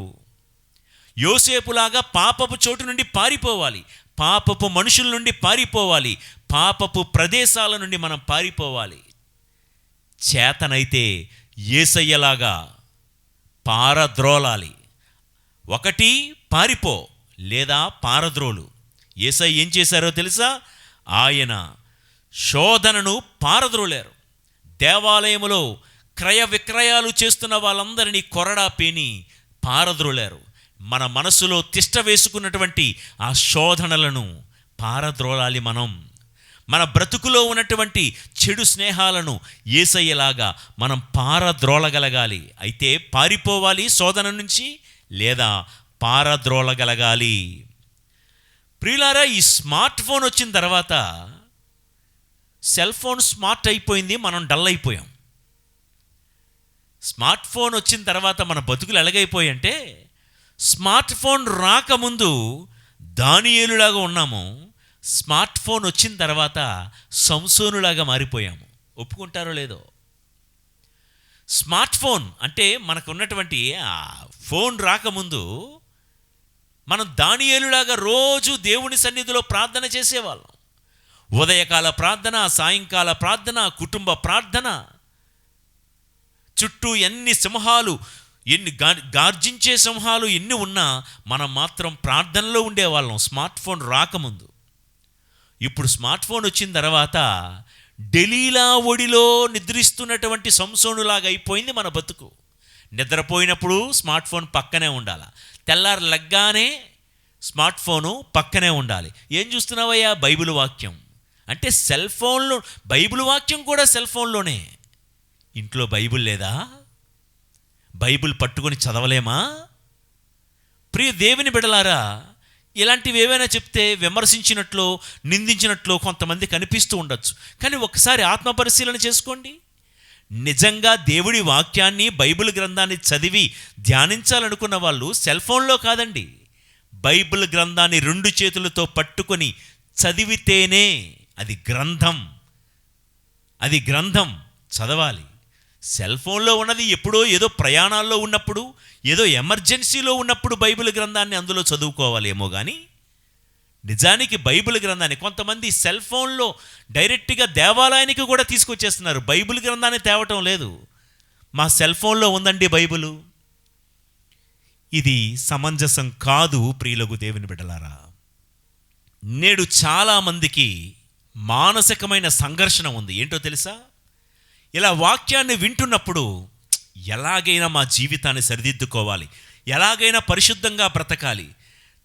యోసేపులాగా పాపపు చోటు నుండి పారిపోవాలి, పాపపు మనుషుల నుండి పారిపోవాలి, పాపపు ప్రదేశాల నుండి మనం పారిపోవాలి. చేతనైతే యేసయ్యలాగా పారద్రోలాలి. ఒకటి పారిపో, లేదా పారద్రోలు. యేసయ్య ఏం చేశారో తెలుసా? ఆయన శోధనను పారద్రోలారు. దేవాలయములో క్రయ విక్రయాలు చేస్తున్న వాళ్ళందరినీ కొరడా పేని పారద్రోలారు. మన మనసులో తిష్ట వేసుకున్నటువంటి ఆ శోధనలను పారద్రోలాలి. మన బ్రతుకులో ఉన్నటువంటి చెడు స్నేహాలను యేసయ్యలాగా మనం పారద్రోలగలగాలి. అయితే పారిపోవాలి శోధన నుంచి, లేదా పారద్రోలగలగాలి. ప్రియులారా, ఈ స్మార్ట్ ఫోన్ వచ్చిన తర్వాత సెల్ ఫోన్ స్మార్ట్ అయిపోయింది, మనం డల్ అయిపోయాం. స్మార్ట్ ఫోన్ వచ్చిన తర్వాత మన బతుకులు ఎలాగైపోయాయంటే, స్మార్ట్ ఫోన్ రాకముందు దానియేలులాగా ఉన్నాము, స్మార్ట్ ఫోన్ వచ్చిన తర్వాత సంసోనులాగా మారిపోయాము. ఒప్పుకుంటారో లేదో? స్మార్ట్ ఫోన్ అంటే మనకు ఉన్నటువంటి ఫోన్ రాకముందు మనం దానియేలులాగా రోజు దేవుని సన్నిధిలో ప్రార్థన చేసేవాళ్ళం. ఉదయకాల ప్రార్థన, సాయంకాల ప్రార్థన, కుటుంబ ప్రార్థన. చుట్టూ ఎన్ని సింహాలు, ఎన్ని గార్జించే సింహాలు ఎన్ని ఉన్నా మనం మాత్రం ప్రార్థనలో ఉండేవాళ్ళం స్మార్ట్ ఫోన్ రాకముందు. ఇప్పుడు స్మార్ట్ ఫోన్ వచ్చిన తర్వాత డెలీలా ఒడిలో నిద్రిస్తున్నటువంటి సంసోనులాగా అయిపోయింది మన బతుకు. నిద్రపోయినప్పుడు స్మార్ట్ ఫోన్ పక్కనే ఉండాలి, తెల్లారు లగ్గానే స్మార్ట్ ఫోను పక్కనే ఉండాలి. ఏం చూస్తున్నావయ్యా? బైబిల్ వాక్యం. అంటే సెల్ ఫోన్లో బైబిల్ వాక్యం కూడా సెల్ ఫోన్లోనే. ఇంట్లో బైబిల్ లేదా? బైబిల్ పట్టుకొని చదవలేమా? ప్రియ దేవుని బిడ్డలారా, ఇలాంటివి ఏవైనా చెప్తే విమర్శించినట్లు, నిందించినట్లు కొంతమంది కనిపిస్తూ ఉండొచ్చు. కానీ ఒకసారి ఆత్మపరిశీలన చేసుకోండి. నిజంగా దేవుడి వాక్యాన్ని, బైబిల్ గ్రంథాన్ని చదివి ధ్యానించాలనుకున్న వాళ్ళు సెల్ ఫోన్లో కాదండి, బైబిల్ గ్రంథాన్ని 2 చేతులతో పట్టుకొని చదివితేనే అది గ్రంథం. అది గ్రంథం చదవాలి. సెల్ ఫోన్లో ఉన్నది ఎప్పుడో ఏదో ప్రయాణాల్లో ఉన్నప్పుడు, ఏదో ఎమర్జెన్సీలో ఉన్నప్పుడు బైబిల్ గ్రంథాన్ని అందులో చదువుకోవాలేమో. కానీ నిజానికి బైబిల్ గ్రంథాన్ని కొంతమంది సెల్ ఫోన్లో డైరెక్ట్గా దేవాలయానికి కూడా తీసుకొచ్చేస్తున్నారు. బైబిల్ గ్రంథాన్ని తేవటం లేదు. మా సెల్ ఫోన్లో ఉందండి బైబిలు. ఇది సమంజసం కాదు. ప్రియులకు దేవుని బిడ్డలారా, నేడు చాలామందికి మానసికమైన సంఘర్షణ ఉంది. ఏంటో తెలుసా? ఇలా వాక్యాన్ని వింటున్నప్పుడు ఎలాగైనా మా జీవితాన్ని సరిదిద్దుకోవాలి, ఎలాగైనా పరిశుద్ధంగా బ్రతకాలి,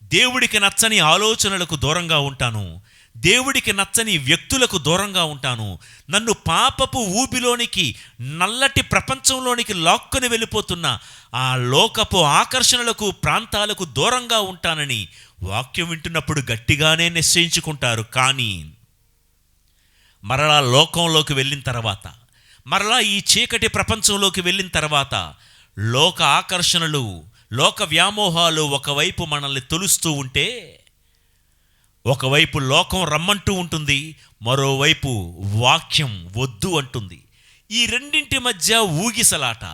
దేవుడికి నచ్చని ఆలోచనలకు దూరంగా ఉంటాను, దేవుడికి నచ్చని వ్యక్తులకు దూరంగా ఉంటాను, నన్ను పాపపు ఊబిలోనికి, నల్లటి ప్రపంచంలోనికి లాక్కొని వెళ్ళిపోతున్న ఆ లోకపు ఆకర్షణలకు, ప్రాంతాలకు దూరంగా ఉంటానని వాక్యం వింటున్నప్పుడు గట్టిగానే నిశ్చయించుకుంటారు. కానీ మరలా లోకంలోకి వెళ్ళిన తర్వాత, మరలా ఈ చీకటి ప్రపంచంలోకి వెళ్ళిన తర్వాత లోక ఆకర్షణలు, లోక వ్యామోహాలు ఒకవైపు మనల్ని తొలుస్తూ ఉంటే, ఒకవైపు లోకం రమ్మంటూ ఉంటుంది, మరోవైపు వాక్యం వద్దు అంటుంది. ఈ రెండింటి మధ్య ఊగిసలాట,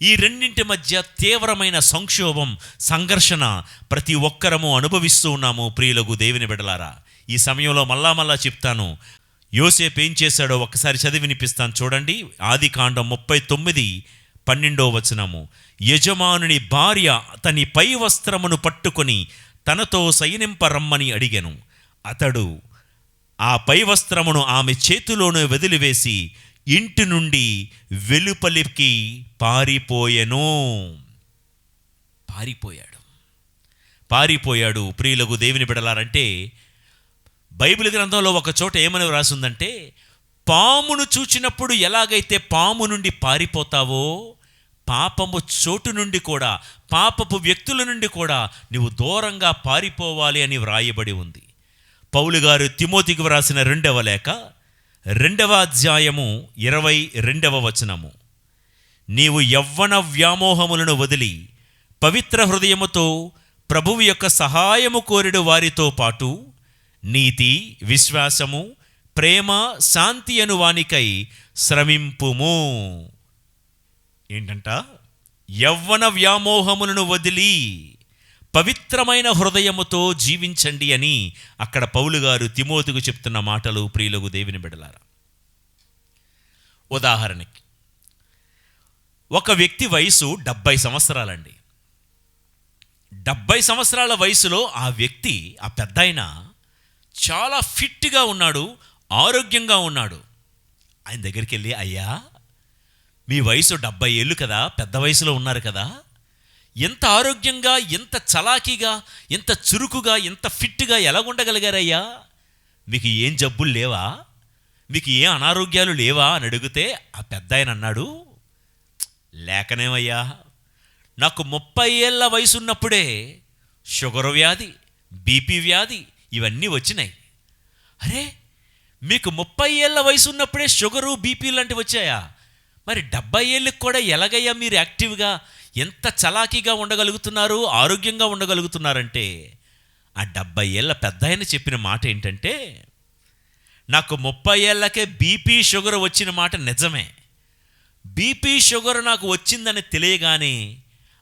ఈ రెండింటి మధ్య తీవ్రమైన సంక్షోభం, సంఘర్షణ ప్రతి ఒక్కరము అనుభవిస్తూ ఉన్నాము. ప్రియులకు దేవుని బిడ్డలారా, ఈ సమయంలో మళ్ళా చెప్తాను. యోసేపు ఏం చేశాడో ఒక్కసారి చదివి వినిపిస్తాను చూడండి. ఆదికాండం 39:12 యజమానుని భార్య అతని పై వస్త్రమును పట్టుకొని తనతో శయనింపరమ్మని అడిగెను. అతడు ఆ పై వస్త్రమును ఆమె చేతిలోనే వదిలివేసి ఇంటి నుండి వెలుపలికి పారిపోయాడు. ప్రియులకు దేవుని బిడ్డలారంటే, బైబిల్ గ్రంథంలో ఒక చోట ఏమని రాసిందంటే, పామును చూచినప్పుడు ఎలాగైతే పాము నుండి పారిపోతావో, పాపము చోటు నుండి కూడా, పాపపు వ్యక్తుల నుండి కూడా నువ్వు దూరంగా పారిపోవాలి అని వ్రాయబడి ఉంది. పౌలు గారు తిమోతికి వ్రాసిన 2వ లేఖ 2వ అధ్యాయము 22 నీవు యవ్వన వ్యామోహములను వదిలి పవిత్ర హృదయముతో ప్రభువు యొక్క సహాయము కోరిడు వారితో పాటు నీతి, విశ్వాసము, ప్రేమ, శాంతి అను వానికై శ్రమింపుము. ఏంటంట? యవ్వన వ్యామోహములను వదిలి పవిత్రమైన హృదయముతో జీవించండి అని అక్కడ పౌలు గారు తిమోతికు చెప్తున్న మాటలు ప్రియులకు దేవుని బిడ్డలారా. ఉదాహరణకి ఒక వ్యక్తి వయసు 70 సంవత్సరాలండి. 70 సంవత్సరాల వయసులో ఆ వ్యక్తి, ఆ పెద్దాయన చాలా ఫిట్గా ఉన్నాడు, ఆరోగ్యంగా ఉన్నాడు. ఆయన దగ్గరికి వెళ్ళి, అయ్యా మీ వయసు 70 ఏళ్ళు కదా, పెద్ద వయసులో ఉన్నారు కదా, ఎంత ఆరోగ్యంగా, ఎంత చలాకీగా, ఎంత చురుకుగా, ఎంత ఫిట్గా ఎలా ఉండగలిగారయ్యా? మీకు ఏం జబ్బులు లేవా? మీకు ఏం అనారోగ్యాలు లేవా అని అడిగితే ఆ పెద్దాయన అన్నాడు, లేకనేమయ్యా, నాకు 30 ఏళ్ళ వయసు ఉన్నప్పుడే షుగర్ వ్యాధి, బీపీ వ్యాధి ఇవన్నీ వచ్చినాయి. అరే, మీకు 30 ఏళ్ళ వయసు ఉన్నప్పుడే షుగరు, బీపీ లాంటివి వచ్చాయా? మరి 70 ఏళ్ళకి కూడా ఎలాగయ్యా మీరు యాక్టివ్గా, ఎంత చలాకీగా ఉండగలుగుతున్నారు, ఆరోగ్యంగా ఉండగలుగుతున్నారంటే ఆ 70 ఏళ్ళ పెద్దాయన చెప్పిన మాట ఏంటంటే, నాకు 30 ఏళ్ళకే బీపీ షుగర్ వచ్చిన మాట నిజమే. బీపీ షుగర్ నాకు వచ్చిందని తెలియగానే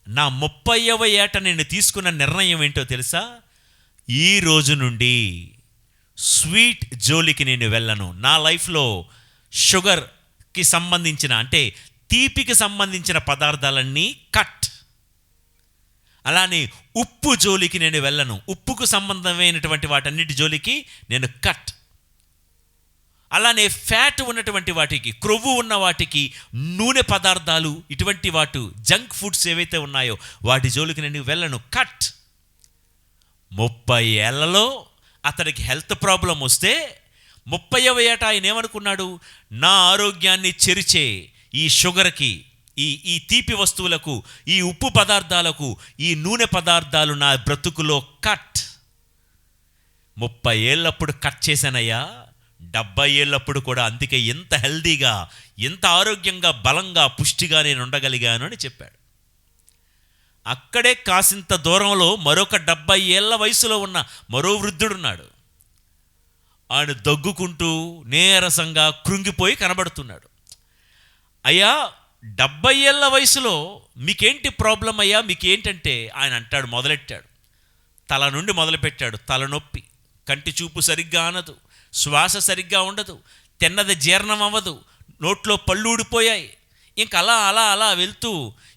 నా 30వ ఏట నేను తీసుకున్న నిర్ణయం ఏంటో తెలుసా? ఈ రోజు నుండి స్వీట్ జోలికి నేను వెళ్ళను. నా లైఫ్లో షుగర్కి సంబంధించిన, అంటే తీపికి సంబంధించిన పదార్థాలన్నీ కట్. అలానే ఉప్పు జోలికి నేను వెళ్ళను. ఉప్పుకు సంబంధమైనటువంటి వాటన్నిటి జోలికి నేను కట్. అలానే ఫ్యాట్ ఉన్నటువంటి వాటికి, క్రొవ్వు ఉన్న వాటికి, నూనె పదార్థాలు, ఇటువంటి వాటి జంక్ ఫుడ్స్ ఏవైతే ఉన్నాయో వాటి జోలికి నేను వెళ్ళను, కట్. 30 ఏళ్లలో అతనికి హెల్త్ ప్రాబ్లం వస్తే 30వ ఏట ఆయన ఏమనుకున్నాడు? నా ఆరోగ్యాన్ని చెరిచే ఈ షుగర్కి, ఈ తీపి వస్తువులకు, ఈ ఉప్పు పదార్థాలకు, ఈ నూనె పదార్థాలు నా బ్రతుకులో కట్. 30 ఏళ్ళప్పుడు కట్ చేశానయ్యా, 70 ఏళ్ళప్పుడు కూడా అందుకే ఎంత హెల్దీగా, ఎంత ఆరోగ్యంగా, బలంగా, పుష్టిగా నేను ఉండగలిగాను అని చెప్పాడు. అక్కడే కాసింత దూరంలో మరొక 70 ఏళ్ళ వయసులో ఉన్న మరో వృద్ధుడున్నాడు. ఆయన దగ్గుకుంటూ నీరసంగా కృంగిపోయి కనబడుతున్నాడు. అయ్యా, 70 ఏళ్ళ వయసులో మీకేంటి ప్రాబ్లం అయ్యా, మీకేంటంటే ఆయన అంటాడు, మొదలెట్టాడు, తల నుండి మొదలుపెట్టాడు. తలనొప్పి, కంటి చూపు సరిగ్గా అనదు, శ్వాస సరిగ్గా ఉండదు, తిన్నది జీర్ణం అవ్వదు, నోట్లో పళ్ళు ఊడిపోయాయి. ఇంక అలా అలా అలా వెళ్తూ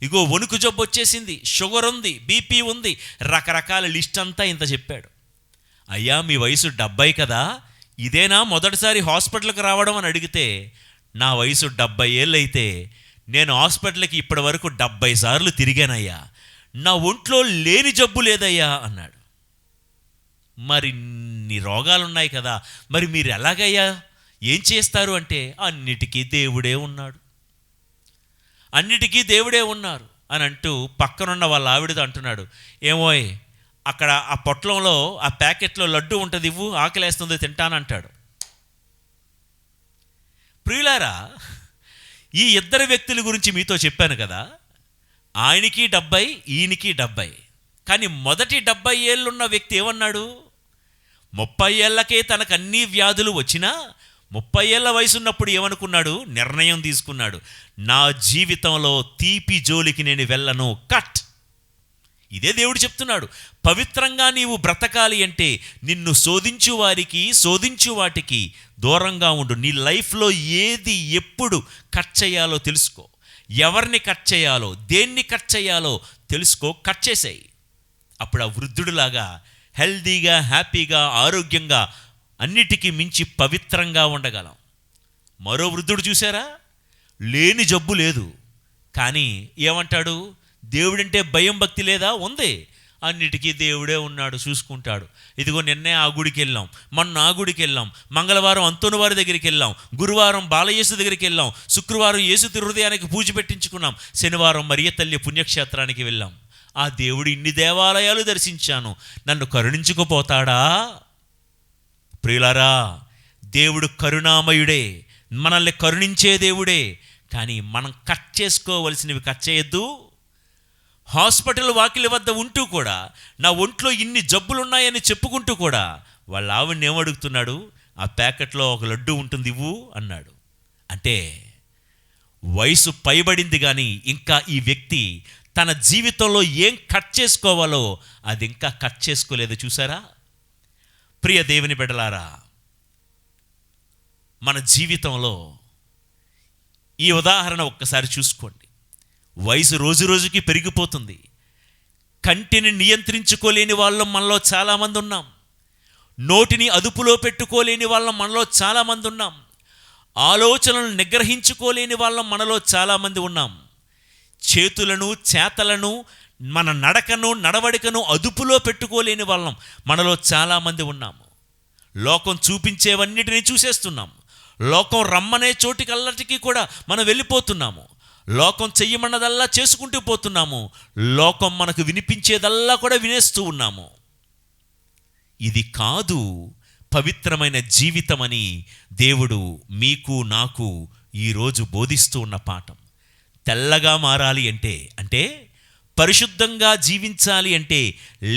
ఇగో వణుకు జబ్బు వచ్చేసింది, షుగర్ ఉంది, బీపీ ఉంది, రకరకాల లిస్ట్ అంతా ఇంత చెప్పాడు. అయ్యా మీ వయసు 70 కదా, ఇదేనా మొదటిసారి హాస్పిటల్కి రావడం అని అడిగితే, నా వయసు 70 ఏళ్ళు అయితే నేను హాస్పిటల్కి ఇప్పటి వరకు 70 సార్లు తిరిగానయ్యా, నా ఒంట్లో లేని జబ్బు లేదయ్యా అన్నాడు. మరి నీ రోగాలున్నాయి కదా, మరి మీరు ఎలాగయ్యా ఏం చేస్తారు అంటే, అన్నిటికీ దేవుడే ఉన్నాడు, అన్నిటికీ దేవుడే ఉన్నారు అని అంటూ పక్కనున్న వాళ్ళ ఆవిడతో అంటున్నాడు, ఏమోయ్ అక్కడ ఆ పొట్లంలో, ఆ ప్యాకెట్లో లడ్డు ఉంటుంది, ఇవ్వు, ఆకలేస్తుంది, తింటానంటాడు. ప్రియులారా, ఈ ఇద్దరు వ్యక్తుల గురించి మీతో చెప్పాను కదా, ఆయనకి 70, ఈయనకి 70. కానీ మొదటి 70 ఏళ్ళున్న వ్యక్తి ఏమన్నాడు? 30 ఏళ్ళకే తనకు అన్ని వ్యాధులు వచ్చినా 30 ఏళ్ళ వయసు ఉన్నప్పుడు ఏమనుకున్నాడు? నిర్ణయం తీసుకున్నాడు, నా జీవితంలో తీపి జోలికి నేను వెళ్ళను, కట్. ఇదే దేవుడు చెప్తున్నాడు, పవిత్రంగా నీవు బ్రతకాలి అంటే నిన్ను శోధించు వారికి, శోధించు వాటికి దూరంగా ఉండు. నీ లైఫ్లో ఏది ఎప్పుడు కట్ చేయాలో తెలుసుకో, ఎవరిని కట్ చేయాలో, దేన్ని కట్ చేయాలో తెలుసుకో, కట్ చేసేయి. అప్పుడు ఆ వృద్ధుడిలాగా హెల్దీగా, హ్యాపీగా, ఆరోగ్యంగా, అన్నిటికీ మించి పవిత్రంగా ఉండగలం. మరో వృద్ధుడు చూసారా, లేని జబ్బు లేదు, కానీ ఏమంటాడు? దేవుడంటే భయం భక్తి లేదా? ఉంది, అన్నిటికీ దేవుడే ఉన్నాడు, చూసుకుంటాడు. ఇదిగో నిన్నే ఆ గుడికి వెళ్ళాం, మొన్న ఆ గుడికి వెళ్ళాం, మంగళవారం అంతోని వారి దగ్గరికి వెళ్ళాం, గురువారం బాలయేసు దగ్గరికి వెళ్ళాం, శుక్రవారం యేసు హృదయానికి పూజ పెట్టించుకున్నాం, శనివారం మరియ తల్లి పుణ్యక్షేత్రానికి వెళ్ళాం. ఆ దేవుడు ఇన్ని దేవాలయాలు దర్శించాను, నన్ను కరుణించుకుపోతాడా? ప్రియులారా, దేవుడు కరుణామయుడే, మనల్ని కరుణించే దేవుడే. కానీ మనం కట్ చేసుకోవలసినవి కట్ చేయొద్దు. హాస్పిటల్ వాకిలి వద్ద ఉంటూ కూడా నా ఒంట్లో ఇన్ని జబ్బులున్నాయని చెప్పుకుంటూ కూడా వాళ్ళ ఆవిడని ఏమడుగుతున్నాడు? ఆ ప్యాకెట్లో ఒక లడ్డు ఉంటుంది, ఇవ్వు అన్నాడు. అంటే వయసు పైబడింది కానీ ఇంకా ఈ వ్యక్తి తన జీవితంలో ఏం కట్ చేసుకోవాలో అది ఇంకా కట్ చేసుకోలేదు. చూసారా ప్రియ దేవుని బిడ్డలారా, మన జీవితంలో ఈ ఉదాహరణ ఒక్కసారి చూసుకోండి. వయసు రోజు రోజుకి పెరిగిపోతుంది. కంటిని నియంత్రించుకోలేని వాళ్ళం మనలో చాలామంది ఉన్నాం. నోటిని అదుపులో పెట్టుకోలేని వాళ్ళం మనలో చాలామంది ఉన్నాం. ఆలోచనలను నిగ్రహించుకోలేని వాళ్ళం మనలో చాలామంది ఉన్నాం. చేతులను చేతలను మన నడకను నడవడికను అదుపులో పెట్టుకోలేని వాళ్ళం మనలో చాలామంది ఉన్నాము. లోకం చూపించేవన్నిటినీ చూసేస్తున్నాం. లోకం రమ్మనే చోటికల్లటికి కూడా మనం వెళ్ళిపోతున్నాము. లోకం చెయ్యమన్నదల్లా చేసుకుంటూ పోతున్నాము. లోకం మనకు వినిపించేదల్లా కూడా వినేస్తూ ఉన్నాము. ఇది కాదు పవిత్రమైన జీవితమని దేవుడు మీకు నాకు ఈరోజు బోధిస్తూ ఉన్న పాఠం. తెల్లగా మారాలి అంటే పరిశుద్ధంగా జీవించాలి అంటే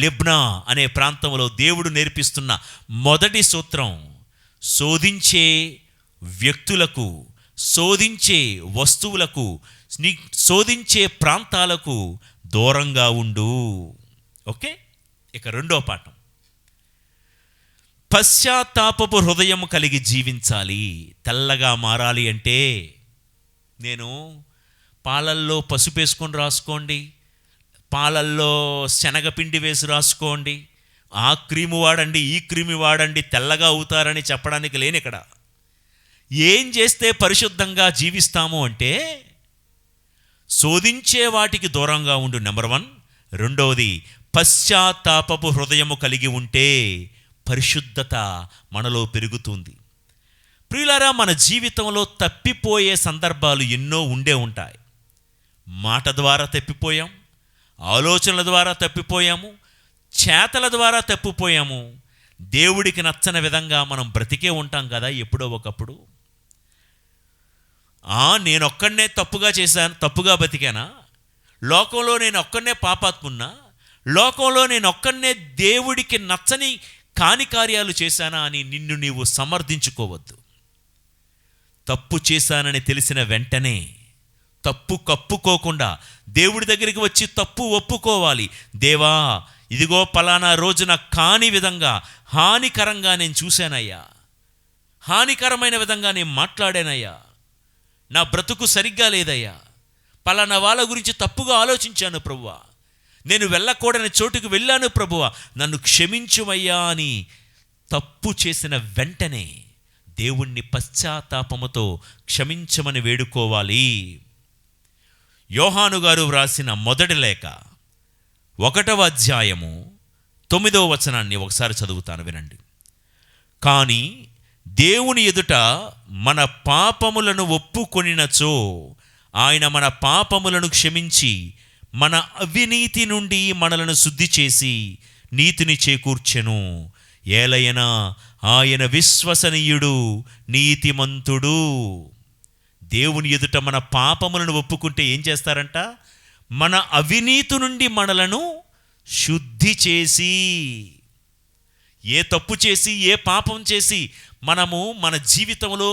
లిబ్నా అనే ప్రాంతంలో దేవుడు నేర్పిస్తున్న మొదటి సూత్రం, శోధించే వ్యక్తులకు, శోధించే వస్తువులకు, శోధించే ప్రాంతాలకు దూరంగా ఉండు. ఓకే, ఇక రెండో పాఠం, పశ్చాత్తాపపు హృదయం కలిగి జీవించాలి. తెల్లగా మారాలి అంటే నేను పాలల్లో పసుపు వేసుకొని రాసుకోండి, పాలల్లో శనగపిండి వేసి రాసుకోండి, ఆ క్రీము వాడండి ఈ క్రీము వాడండి తెల్లగా అవుతారని చెప్పడానికి లేని ఇక్కడ. ఏం చేస్తే పరిశుద్ధంగా జీవిస్తాము అంటే శోధించే వాటికి దూరంగా ఉండు, నెంబర్ 1. రెండవది, పశ్చాత్తాపపు హృదయము కలిగి ఉంటే పరిశుద్ధత మనలో పెరుగుతుంది. ప్రియులారా, మన జీవితంలో తప్పిపోయే సందర్భాలు ఎన్నో ఉండే ఉంటాయి. మాట ద్వారా తప్పిపోయాం, ఆలోచనల ద్వారా తప్పిపోయాము, చేతల ద్వారా తప్పిపోయాము. దేవుడికి నచ్చని విధంగా మనం బ్రతికే ఉంటాం కదా ఎప్పుడో ఒకప్పుడు. నేనొక్కడనే తప్పుగా చేశాను, తప్పుగా బతికానా? లోకంలో నేను ఒక్కడనే పాపాత్మున్నా? లోకంలో నేను ఒక్కడనే దేవుడికి నచ్చని కాని కార్యాలు చేశానా అని నిన్ను నీవు సమర్థించుకోవద్దు. తప్పు చేశానని తెలిసిన వెంటనే తప్పు కప్పుకోకుండా దేవుడి దగ్గరికి వచ్చి తప్పు ఒప్పుకోవాలి. దేవా, ఇదిగో పలానా రోజున కాని విధంగా హానికరంగా నేను చూశానయ్యా, హానికరమైన విధంగా నేను మాట్లాడానయ్యా, నా బ్రతుకు సరిగ్గా లేదయ్యా, పలానా వాళ్ళ గురించి తప్పుగా ఆలోచించాను ప్రభువా, నేను వెళ్ళకూడని చోటుకు వెళ్ళాను ప్రభువా, నన్ను క్షమించుమయ్యా అని తప్పు చేసిన వెంటనే దేవుణ్ణి పశ్చాత్తాపముతో క్షమించమని వేడుకోవాలి. యోహాను గారు వ్రాసిన మొదటి లేఖ 1వ అధ్యాయము 9వ వచనాన్ని ఒకసారి చదువుతాను, వినండి. కానీ దేవుని ఎదుట మన పాపములను ఒప్పుకొనినచో ఆయన మన పాపములను క్షమించి మన అవినీతి నుండి మనలను శుద్ధి చేసి నీతిని చేకూర్చెను. ఏలయనా ఆయన విశ్వసనీయుడు, నీతిమంతుడు. దేవుని ఎదుట మన పాపములను ఒప్పుకుంటే ఏం చేస్తారంట? మన అవినీతి నుండి మనలను శుద్ధి చేసి, ఏ తప్పు చేసి ఏ పాపం చేసి మనము మన జీవితంలో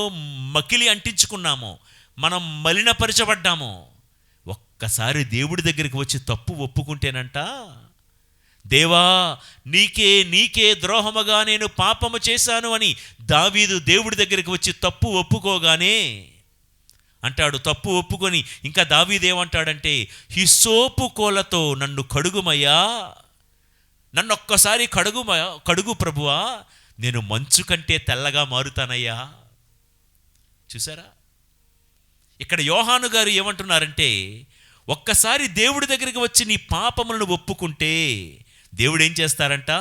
మకిలి అంటించుకున్నామో, మనం మలినపరచబడ్డామో, ఒక్కసారి దేవుడి దగ్గరికి వచ్చి తప్పు ఒప్పుకుంటేనంట, దేవా నీకే ద్రోహముగా నేను పాపము చేశాను అని దావీదు దేవుడి దగ్గరికి వచ్చి తప్పు ఒప్పుకోగానే అంటాడు. తప్పు ఒప్పుకొని ఇంకా దావీదు ఏమంటాడంటే, హిస్సోపు కోలతో నన్ను కడుగుమయ్యా, నన్ను ఒక్కసారి కడుగు ప్రభువా, నేను మంచు కంటే తెల్లగా మారుతానయ్యా. చూసారా, ఇక్కడ యోహాను గారు ఏమంటున్నారంటే, ఒక్కసారి దేవుడి దగ్గరికి వచ్చి నీ పాపములను ఒప్పుకుంటే దేవుడు ఏం చేస్తారంట?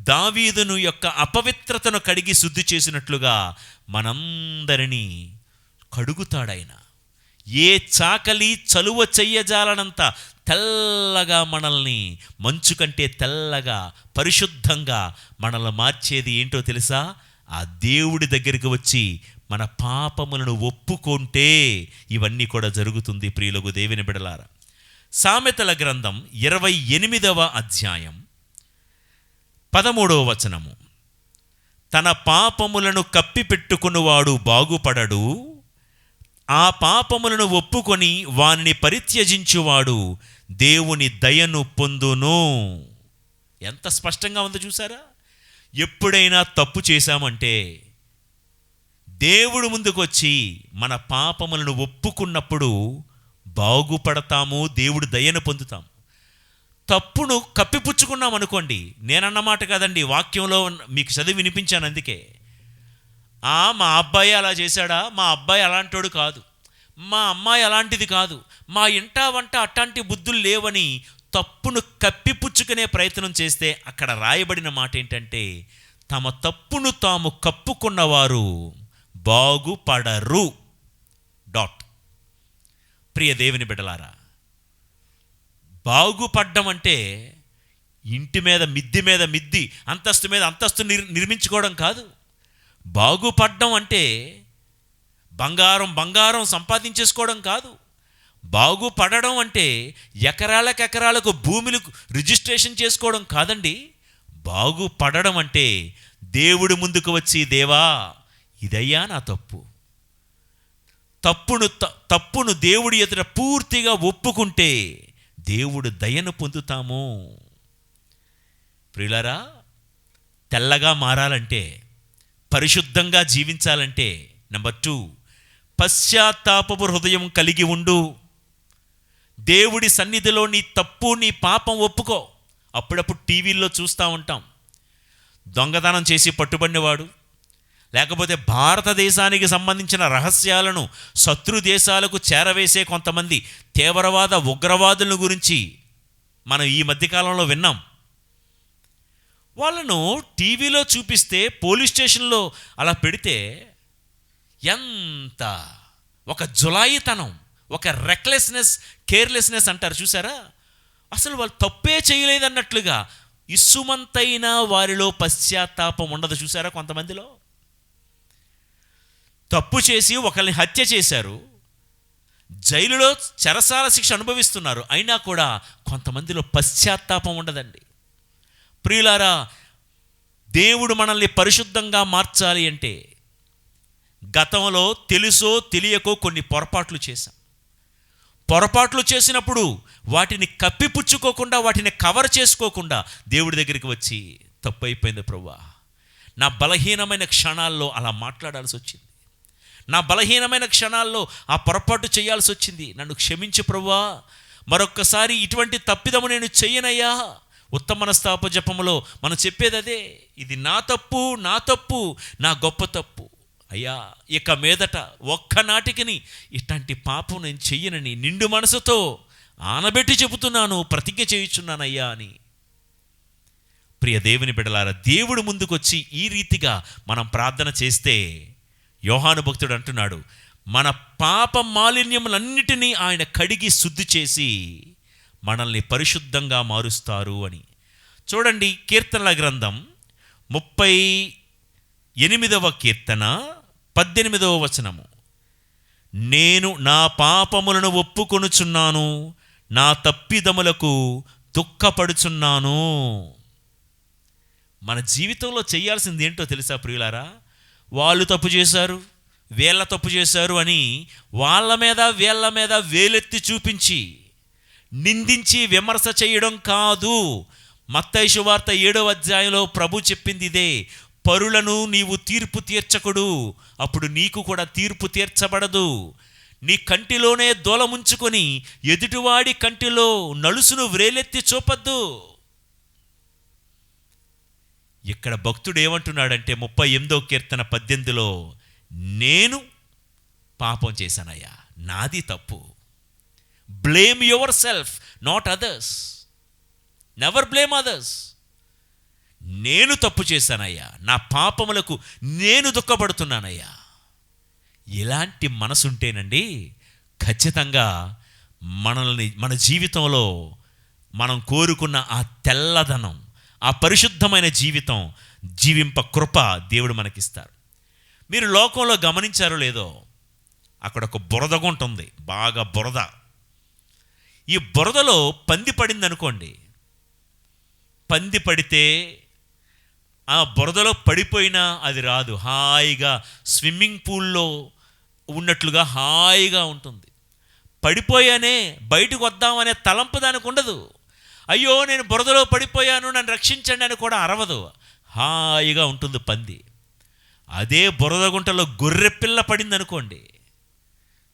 దావీదును యొక్క అపవిత్రతను కడిగి శుద్ధి చేసినట్లుగా మనందరినీ కడుగుతాడాయన. ఏ చాకలి చలువ చెయ్యజాలనంత తెల్లగా మనల్ని, మంచు కంటే తెల్లగా పరిశుద్ధంగా మనల్ని మార్చేది ఏంటో తెలుసా? ఆ దేవుడి దగ్గరికి వచ్చి మన పాపములను ఒప్పుకుంటే ఇవన్నీ కూడా జరుగుతుంది. ప్రియులకు దేవుని బిడలారా, సామెతల గ్రంథం 28వ అధ్యాయం 13వ వచనము, తన పాపములను కప్పిపెట్టుకునివాడు బాగుపడడు, ఆ పాపములను ఒప్పుకొని వానిని పరిత్యజించువాడు దేవుని దయను పొందును. ఎంత స్పష్టంగా ఉందో చూసారా? ఎప్పుడైనా తప్పు చేశామంటే దేవుడు ముందుకొచ్చి మన పాపములను ఒప్పుకున్నప్పుడు బాగుపడతాము, దేవుడు దయను పొందుతాం. తప్పును కప్పిపుచ్చుకున్నాం అనుకోండి, నేనన్నమాట కాదండి, వాక్యంలో మీకు చదివి వినిపించాను. అందుకే మా అబ్బాయి అలా చేశాడా, మా అబ్బాయి అలాంటోడు కాదు, మా అమ్మాయి అలాంటిది కాదు, మా ఇంట వంట అట్లాంటి బుద్ధులు లేవని తప్పును కప్పిపుచ్చుకునే ప్రయత్నం చేస్తే అక్కడ రాయబడిన మాట ఏంటంటే, తమ తప్పును తాము కప్పుకున్నవారు బాగుపడరు. డాట్. ప్రియ దేవుని బిడ్డలారా, బాగుపడ్డం అంటే ఇంటి మీద మిద్ది, అంతస్తు మీద అంతస్తు నిర్మించుకోవడం కాదు. బాగుపడ్డం అంటే బంగారం సంపాదించేసుకోవడం కాదు. బాగుపడడం అంటే ఎకరాలకు భూములకు రిజిస్ట్రేషన్ చేసుకోవడం కాదండి. బాగుపడడం అంటే దేవుడి ముందుకు వచ్చి, దేవా ఇదయ్యా నా తప్పును దేవుడి ఎదుట పూర్తిగా ఒప్పుకుంటే దేవుడు దయను పొందుతాము. ప్రియులారా, తెల్లగా మారాలంటే, పరిశుద్ధంగా జీవించాలంటే, నెంబర్ 2, పశ్చాత్తాపపు హృదయం కలిగి ఉండు. దేవుడి సన్నిధిలో నీ తప్పు, నీ పాపం ఒప్పుకో. అప్పుడప్పుడు టీవీల్లో చూస్తూ ఉంటాం, దొంగతనం చేసి పట్టుబడినవాడు, లేకపోతే భారతదేశానికి సంబంధించిన రహస్యాలను శత్రు దేశాలకు చేరవేసే కొంతమంది తీవ్రవాద ఉగ్రవాదుల గురించి మనం ఈ మధ్యకాలంలో విన్నాం. వాళ్ళను టీవీలో చూపిస్తే, పోలీస్ స్టేషన్లో అలా పెడితే ఎంత ఒక జులాయితనం, ఒక రెక్లెస్నెస్, కేర్లెస్నెస్ అంటారు చూసారా? అసలు వాళ్ళు తప్పే చేయలేదన్నట్లుగా ఇసుమంతైనా వారిలో పశ్చాత్తాపం ఉండదు చూసారా? కొంతమందిలో తప్పు చేసి ఒకరిని హత్య చేశారు, జైలులో చెరసాల శిక్ష అనుభవిస్తున్నారు, అయినా కూడా కొంతమందిలో పశ్చాత్తాపం ఉండదండి. ప్రియులారా, దేవుడు మనల్ని పరిశుద్ధంగా మార్చాలి అంటే గతంలో తెలుసో తెలియకో కొన్ని పొరపాట్లు చేశాం. పొరపాట్లు చేసినప్పుడు వాటిని కప్పిపుచ్చుకోకుండా, వాటిని కవర్ చేసుకోకుండా దేవుడి దగ్గరికి వచ్చి, తప్పు అయిపోయింది ప్రభువా, నా బలహీనమైన క్షణాల్లో అలా మాట్లాడాల్సి వచ్చింది, నా బలహీనమైన క్షణాల్లో ఆ పొరపాటు చేయాల్సి వచ్చింది, నన్ను క్షమించు ప్రభువా, మరొక్కసారి ఇటువంటి తప్పిదము నేను చెయ్యనయ్యా. ఉత్తమ మనస్తాప జపములో మనం చెప్పేది అదే, ఇది నా తప్పు, నా గొప్ప తప్పు అయ్యా, ఇక మీదట ఒక్కనాటికిని ఇట్లాంటి పాపం నేను చెయ్యనని నిండు మనసుతో ఆనబెట్టి చెబుతున్నాను, ప్రతిజ్ఞ చేయుచున్నానయ్యా అని. ప్రియ దేవుని బిడ్డలారా, దేవుడు ముందుకొచ్చి ఈ రీతిగా మనం ప్రార్థన చేస్తే, యోహాను భక్తుడు అంటున్నాడు, మన పాప మాలిన్యములన్నిటినీ ఆయన కడిగి శుద్ధి చేసి మనల్ని పరిశుద్ధంగా మారుస్తారు అని. చూడండి, కీర్తనల గ్రంథం 38వ కీర్తన 18వ వచనము, నేను నా పాపములను ఒప్పుకొనుచున్నాను, నా తప్పిదములకు దుఃఖపడుచున్నాను. మన జీవితంలో చేయాల్సింది ఏంటో తెలుసా ప్రియులారా? వాళ్ళు తప్పు చేశారు, వీళ్ళ తప్పు చేశారు అని వీళ్ళ మీద వేలెత్తి చూపించి నిందించి విమర్శ చేయడం కాదు. మత్తయి సువార్త 7వ అధ్యాయంలో ప్రభు చెప్పింది ఇదే, పరులను నీవు తీర్పు తీర్చకుడు, అప్పుడు నీకు కూడా తీర్పు తీర్చబడదు. నీ కంటిలోనే దూలముంచుకొని ఎదుటివాడి కంటిలో నలుసును వ్రేలెత్తి చూపద్దు. ఇక్కడ భక్తుడు ఏమంటున్నాడంటే 38వ కీర్తన 18లో, నేను పాపం చేశానయ్యా, నాది తప్పు. Blame your self, not others. Never blame others. నేను తప్పు చేశానయ్యా, నా పాపములకు నేను దుఃఖపడుతున్నానయ్యా. ఇలాంటి మనసుంటేనండి ఖచ్చితంగా మన జీవితంలో మనం కోరుకున్న ఆ తెల్లదనం, ఆ పరిశుద్ధమైన జీవితం జీవింప కృప దేవుడు మనకిస్తారు. మీరు లోకంలో గమనించారో లేదో, అక్కడ ఒక బురద గుంట ఉంది, బాగా బురద. ఈ బురదలో పంది పడింది అనుకోండి, పంది పడితే ఆ బురదలో పడిపోయినా అది రాదు, హాయిగా స్విమ్మింగ్ పూల్లో ఉన్నట్లుగా హాయిగా ఉంటుంది. పడిపోయానే బయటకు వద్దామనే తలంపు దానికి ఉండదు. అయ్యో నేను బురదలో పడిపోయాను నన్ను రక్షించండి అని కూడా అరవదు. హాయిగా ఉంటుంది పంది. అదే బురద గుంటలో గొర్రె పిల్ల పడింది అనుకోండి,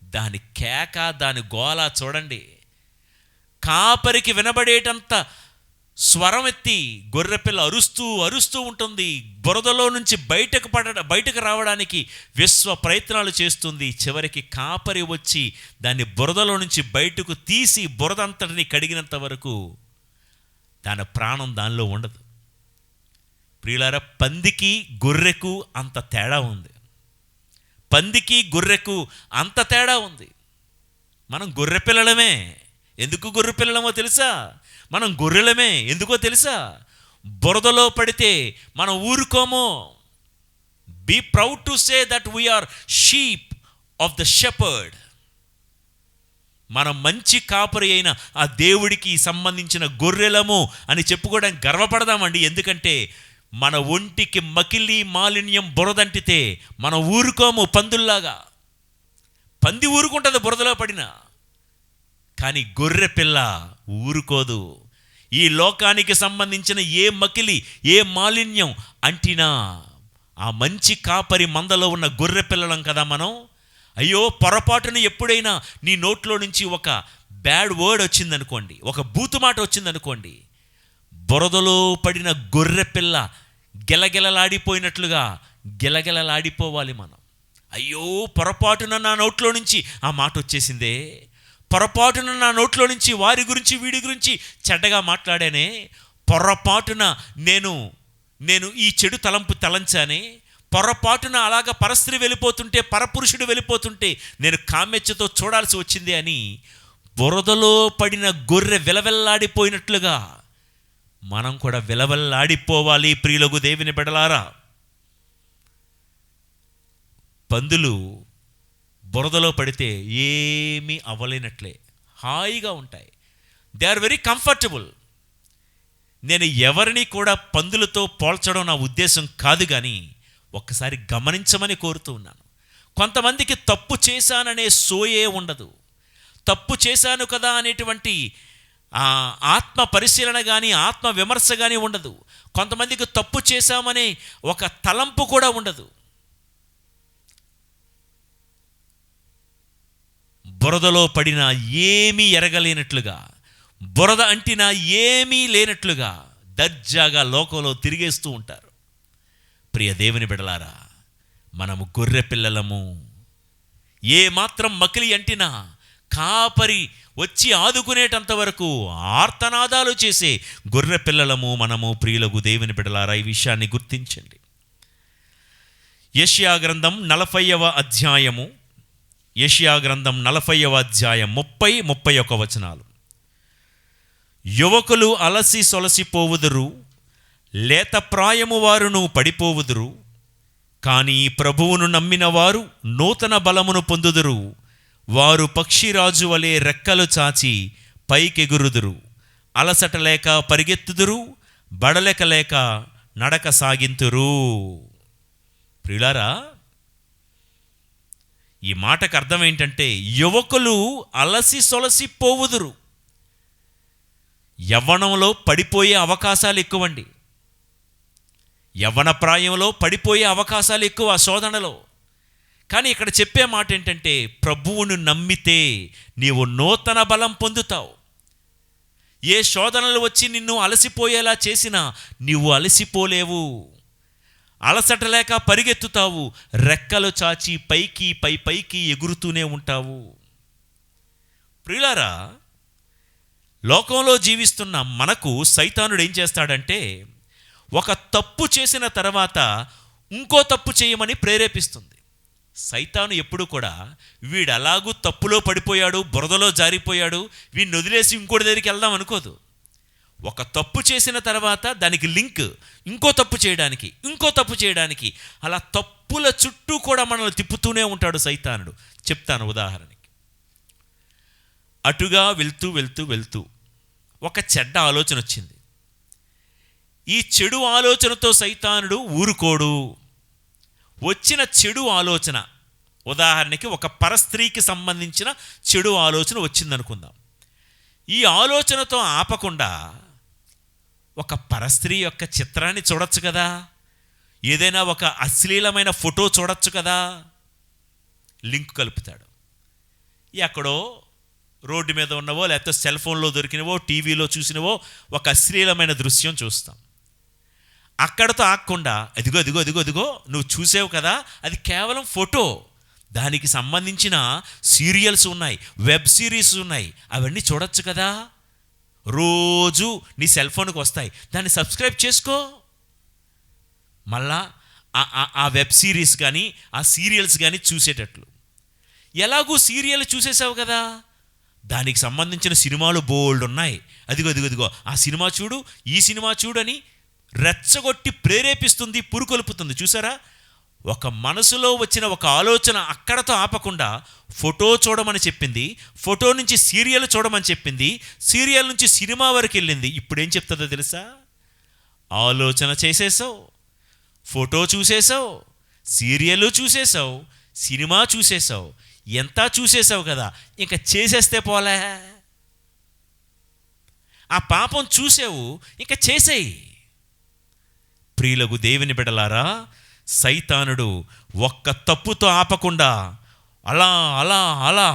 దాని కేక దాని గోల చూడండి. కాపరికి వినబడేటంత స్వరం ఎత్తి గొర్రెపిల్ల అరుస్తూ అరుస్తూ ఉంటుంది. బురదలో నుంచి బయటకు రావడానికి విశ్వ ప్రయత్నాలు చేస్తుంది. చివరికి కాపరి వచ్చి దాన్ని బురదలో నుంచి బయటకు తీసి బురదంతటిని కడిగినంత వరకు దాని ప్రాణం దానిలో ఉండదు. ప్రియులారా, పందికి గొర్రెకు అంత తేడా ఉంది. పందికి గొర్రెకు అంత తేడా ఉంది. మనం గొర్రె పిల్లలమే. ఎందుకు గొర్రె పిల్లలమో తెలుసా? మనం గొర్రెలమే ఎందుకో తెలుసా? బురదలో పడితే మనం ఊరుకోము. Be proud to say that we are sheep of the shepherd. మనం మంచి కాపరి అయిన ఆ దేవుడికి సంబంధించిన గొర్రెలము అని చెప్పుకోవడానికి గర్వపడదామండి. ఎందుకంటే మన ఒంటికి మకిలి మాలిన్యం బురదంటితే మనం ఊరుకోము. పందుల్లాగా పంది ఊరుకుంటుంది బురదలో పడినా, కానీ గొర్రె పిల్ల ఊరుకోదు. ఈ లోకానికి సంబంధించిన ఏ మకిలి ఏ మాలిన్యం అంటినా ఆ మంచి కాపరి మందలో ఉన్న గొర్రె పిల్లలం కదా మనం. అయ్యో పొరపాటున ఎప్పుడైనా నీ నోట్లో నుంచి ఒక బ్యాడ్ వర్డ్ వచ్చిందనుకోండి, ఒక బూతు మాట వచ్చిందనుకోండి, బురదలో పడిన గొర్రె పిల్ల గెలగెలలాడిపోయినట్లుగా గెలగెలలాడిపోవాలి మనం. అయ్యో పొరపాటున నా నోట్లో నుంచి ఆ మాట వచ్చేసిందే, పొరపాటున నా నోట్లో నుంచి వారి గురించి వీడి గురించి చెడ్డగా మాట్లాడానే, పొరపాటున నేను ఈ చెడు తలంపు తలంచానే, పొరపాటున అలాగ పరస్త్రీ వెళ్ళిపోతుంటే పరపురుషుడు వెళ్ళిపోతుంటే నేను కామెచ్చతో చూడాల్సి వచ్చింది అని బురదలో పడిన గొర్రె విలవెల్లాడిపోయినట్లుగా మనం కూడా విలవెల్లాడిపోవాలి. ప్రియులకు దేవుని బిడ్డలారా, పందులు బురదలో పడితే ఏమీ అవ్వలేనట్లే హాయిగా ఉంటాయి. They are very comfortable. నేను ఎవరిని కూడా పందులతో పోల్చడం నా ఉద్దేశం కాదు, కానీ ఒక్కసారి గమనించమని కోరుతూ ఉన్నాను. కొంతమందికి తప్పు చేశాననే సోయే ఉండదు, తప్పు చేశాను కదా అనేటువంటి ఆత్మ పరిశీలన కానీ ఆత్మ విమర్శ కానీ ఉండదు. కొంతమందికి తప్పు చేశామనే ఒక తలంపు కూడా ఉండదు. బురదలో పడినా ఏమీ ఎరగలేనట్లుగా, బురద అంటినా ఏమీ లేనట్లుగా దర్జాగా లోకంలో తిరిగేస్తూ ఉంటారు. ప్రియ దేవుని బిడలారా, మనము గొర్రె పిల్లలము. ఏ మాత్రం మకిలి అంటినా కాపరి వచ్చి ఆదుకునేటంత వరకు ఆర్తనాదాలు చేసే గొర్రె పిల్లలము మనము. ప్రియులకు దేవుని బిడలారా, ఈ విషయాన్ని గుర్తించండి. యెషయా గ్రంథం 40వ అధ్యాయము, యెషయా గ్రంథం 40వ అధ్యాయం 30-31 వచనాలు. యువకులు అలసి సొలసిపోవుదురు, లేత ప్రాయము వారును పడిపోవుదురు, కానీ ప్రభువును నమ్మిన వారు నూతన బలమును పొందుదురు. వారు పక్షిరాజు వలె రెక్కలు చాచి పైకెగురుదురు. అలసట లేక పరిగెత్తుదురు, బడలెక లేక నడక సాగింతురు. ప్రియులారా, ఈ మాటకు అర్థం ఏంటంటే యువకులు అలసి సొలసిపోవుదురు. యవ్వనంలో పడిపోయే అవకాశాలు ఎక్కువండి. యవ్వన ప్రాయంలో పడిపోయే అవకాశాలు ఎక్కువ శోధనలో. కానీ ఇక్కడ చెప్పే మాట ఏంటంటే ప్రభువును నమ్మితే నీవు నూతన బలం పొందుతావు. ఏ శోధనలు వచ్చి నిన్ను అలసిపోయేలా చేసినా నీవు అలసిపోలేవు. అలసట లేక పరిగెత్తుతావు, రెక్కలు చాచి పైకి ఎగురుతూనే ఉంటావు. ప్రియులారా, లోకంలో జీవిస్తున్న మనకు సైతానుడు ఏం చేస్తాడంటే ఒక తప్పు చేసిన తర్వాత ఇంకో తప్పు చేయమని ప్రేరేపిస్తుంది. సైతాను ఎప్పుడు కూడా వీడు అలాగూ తప్పులో పడిపోయాడు, బురదలో జారిపోయాడు, వీడిని వదిలేసి ఇంకోటి దగ్గరికి వెళ్దాం అనుకోదు. ఒక తప్పు చేసిన తర్వాత దానికి లింక్ ఇంకో తప్పు చేయడానికి అలా తప్పుల చుట్టూ కూడా మనల్ని తిప్పుతూనే ఉంటాడు సైతానుడు. చెప్తాను ఉదాహరణకి. అటుగా వెళ్తూ ఒక చెడ్డ ఆలోచన వచ్చింది. ఈ చెడు ఆలోచనతో సైతానుడు ఊరుకోడు. వచ్చిన చెడు ఆలోచన ఉదాహరణకి ఒక పరస్త్రీకి సంబంధించిన చెడు ఆలోచన వచ్చిందనుకుందాం. ఈ ఆలోచనతో ఆపకుండా ఒక పరస్త్రీ యొక్క చిత్రాన్ని చూడొచ్చు కదా, ఏదైనా ఒక అశ్లీలమైన ఫోటో చూడొచ్చు కదా. లింక్ కలుపుతాడు. ఎక్కడో రోడ్డు మీద ఉన్నవో లేకపోతే సెల్ ఫోన్లో దొరికినవో టీవీలో చూసినవో ఒక అశ్లీలమైన దృశ్యం చూస్తాం. అక్కడతో ఆగకుండా అదిగో అదిగో అదిగో అదిగో నువ్వు చూసావు కదా, అది కేవలం ఫోటో, దానికి సంబంధించిన సీరియల్స్ ఉన్నాయి, వెబ్ సిరీస్ ఉన్నాయి, అవన్నీ చూడొచ్చు కదా, రోజు నీ సెల్ ఫోన్కి వస్తాయి, దాన్ని సబ్స్క్రైబ్ చేసుకో. మళ్ళా ఆ వెబ్ సిరీస్ కానీ ఆ సీరియల్స్ కానీ చూసేటట్లు. ఎలాగూ సీరియల్ చూసేసావు కదా, దానికి సంబంధించిన సినిమాలు బోల్డ్ ఉన్నాయి, అదిగో అదిగో అదిగో ఆ సినిమా చూడు, ఈ సినిమా చూడని రెచ్చగొట్టి ప్రేరేపిస్తుంది, పురుకొల్పుతుంది. చూసారా, ఒక మనసులో వచ్చిన ఒక ఆలోచన అక్కడతో ఆపకుండా ఫోటో చూడమని చెప్పింది, ఫోటో నుంచి సీరియల్ చూడమని చెప్పింది, సీరియల్ నుంచి సినిమా వరకు వెళ్ళింది. ఇప్పుడు ఏం చెప్తుందో తెలుసా, ఆలోచన చేసేసావు, ఫోటో చూసేసావు, సీరియల్ చూసేసావు, సినిమా చూసేసావు, ఎంత చూసేసావు కదా, ఇంకా చేసేస్తే పోలే. ఆ పాపం చూసావు, ఇంకా చేసేయి. ప్రియులకు దేవుని బిడ్డలారా, సైతానుడు ఒక్క తప్పుతో ఆపకుండా అలా అలా అలా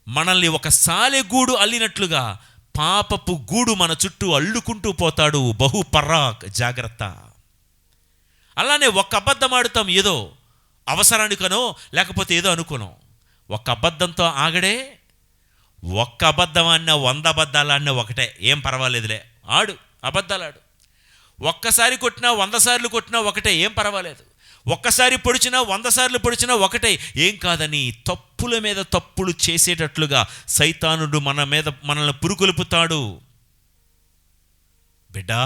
మనల్ని ఒక సాలెగూడు అల్లినట్లుగా పాపపు గూడు మన చుట్టూ అల్లుకుంటూ పోతాడు. బహు పరాక్, జాగ్రత్త. అలానే ఒక్క అబద్ధం ఆడుతాం, ఏదో అవసరానికనో లేకపోతే ఏదో అనుకున్నాం. ఒక్క అబద్ధంతో ఆగడే. ఒక్క అబద్ధం ఆడినా 100 అబద్ధాలు ఆడినా ఒకటే, ఏం పర్వాలేదులే, ఆడు, అబద్ధాలు ఆడు. ఒక్కసారి కొట్టినా 100 సార్లు కొట్టినా ఒకటే, ఏం పర్వాలేదు. ఒక్కసారి పొడిచినా 100 సార్లు పొడిచినా ఒకటే, ఏం కాదని తప్పుల మీద తప్పులు చేసేటట్లుగా సైతానుడు మనల్ని పురుకొల్పుతాడు. బిడ్డా,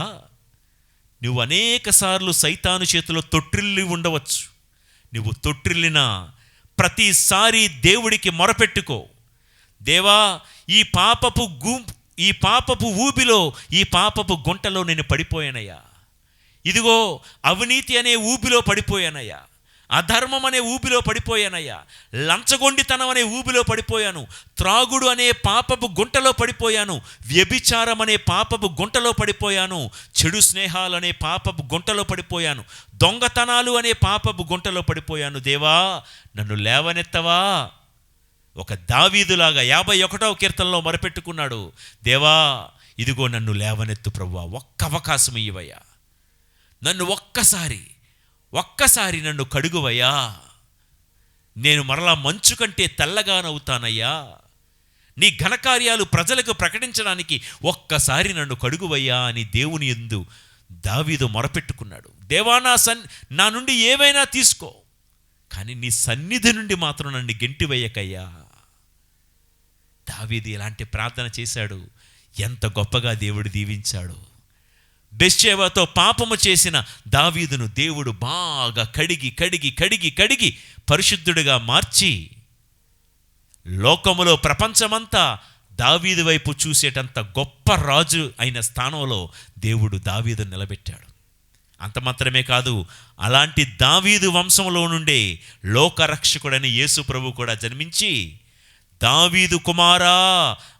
నువ్వు అనేక సార్లు సైతాను చేతిలో తొట్టిల్లి ఉండవచ్చు. నువ్వు తొట్టిల్లినా ప్రతిసారి దేవుడికి మొరపెట్టుకో. దేవా, ఈ పాపపు ఊబిలో, ఈ పాపపు గుంటలో నేను పడిపోయానయ్యా. ఇదిగో అవినీతి అనే ఊబిలో పడిపోయానయ్యా, అధర్మం అనే ఊబిలో పడిపోయానయ్యా, లంచగొండితనం అనే ఊబిలో పడిపోయాను, త్రాగుడు అనే పాపపు గుంటలో పడిపోయాను, వ్యభిచారం అనే పాపపు గుంటలో పడిపోయాను, చెడు స్నేహాలు అనే పాపపు గుంటలో పడిపోయాను, దొంగతనాలు అనే పాపపు గుంటలో పడిపోయాను. దేవా, నన్ను లేవనెత్తవా. ఒక దావీదులాగా 51వ కీర్తనలో మొరపెట్టుకున్నాడు, దేవా ఇదిగో నన్ను లేవనెత్తు ప్రభువా, ఒక్క అవకాశం ఇవ్వయ్యా, నన్ను ఒక్కసారి నన్ను కడుగువయ్యా, నేను మరలా మంచు కంటే తెల్లగానవుతానయ్యా, నీ ఘనకార్యాలు ప్రజలకు ప్రకటించడానికి ఒక్కసారి నన్ను కడుగువయ్యా అని దేవుని యందు దావీదు మొరపెట్టుకున్నాడు. దేవా, నా నుండి ఏమైనా తీసుకో, కానీ నీ సన్నిధి నుండి మాత్రం నన్ను గెంటివేయకయ్యా. దావీదు ఇలాంటి ప్రార్థన చేశాడు. ఎంత గొప్పగా దేవుడు దీవించాడు. బెత్షెబతో పాపము చేసిన దావీదును దేవుడు బాగా కడిగి కడిగి కడిగి కడిగి పరిశుద్ధుడిగా మార్చి లోకములో ప్రపంచమంతా దావీదు వైపు చూసేటంత గొప్ప రాజు అయిన స్థానంలో దేవుడు దావీదును నిలబెట్టాడు. అంత మాత్రమే కాదు, అలాంటి దావీదు వంశంలో నుండే లోకరక్షకుడని యేసు ప్రభు కూడా జన్మించి దావీదు కుమారా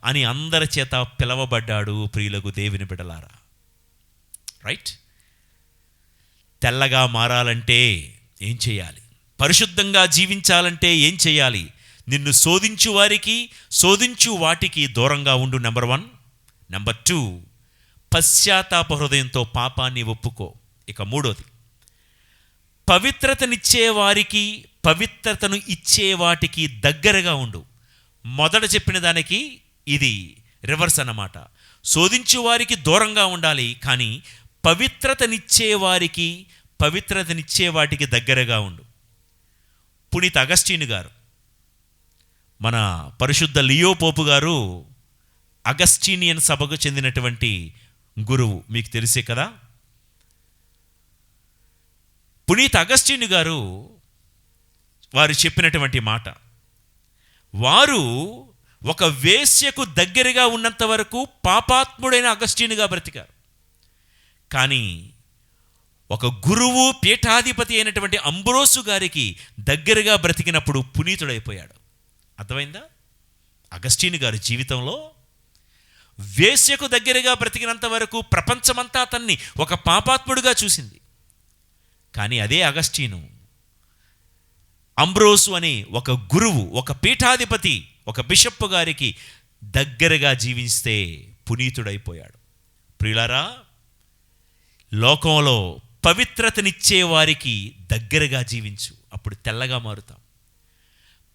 అని అందరి చేత పిలవబడ్డాడు. ప్రియులకు దేవుని బిడ్డలారా, రైట్? తెల్లగా మారాలంటే ఏం చేయాలి? పరిశుద్ధంగా జీవించాలంటే ఏం చేయాలి? నిన్ను శోధించు వాటికి దూరంగా ఉండు, నెంబర్ 1. నెంబర్ 2, పశ్చాత్తాప హృదయంతో పాపాన్ని ఒప్పుకో. ఇక 3వది, పవిత్రతను ఇచ్చే వాటికి దగ్గరగా ఉండు. మొదట చెప్పిన దానికి ఇది రివర్స్ అన్నమాట. శోధించు వారికి దూరంగా ఉండాలి, కానీ పవిత్రతనిచ్చే వాటికి దగ్గరగా ఉండు. పునీత అగస్టీన్ గారు, మన పరిశుద్ధ లియో పోపు గారు అగస్టీనియన్ సభకు చెందినటువంటి గురువు, మీకు తెలిసే కదా. పునీత అగస్టీన్ గారు వారు చెప్పినటువంటి మాట, వారు ఒక వేశ్యకు దగ్గరగా ఉన్నంత వరకు పాపాత్ముడైన అగస్టీనుగా బ్రతికారు. కానీ ఒక గురువు పీఠాధిపతి అయినటువంటి అంబ్రోసు గారికి దగ్గరగా బ్రతికినప్పుడు పునీతుడైపోయాడు. అర్థమైందా? అగస్టీన్ గారి జీవితంలో వేశ్యకు దగ్గరగా బ్రతికినంత వరకు ప్రపంచమంతా అతన్ని ఒక పాపాత్ముడిగా చూసింది. కానీ అదే అగస్టీను అంబ్రోసు అనే ఒక గురువు, ఒక పీఠాధిపతి, ఒక బిషప్ గారికి దగ్గరగా జీవిస్తే పునీతుడైపోయాడు. ప్రియులారా, లోకంలో పవిత్రతనిచ్చే వారికి దగ్గరగా జీవించు, అప్పుడు తెల్లగా మారుతాం.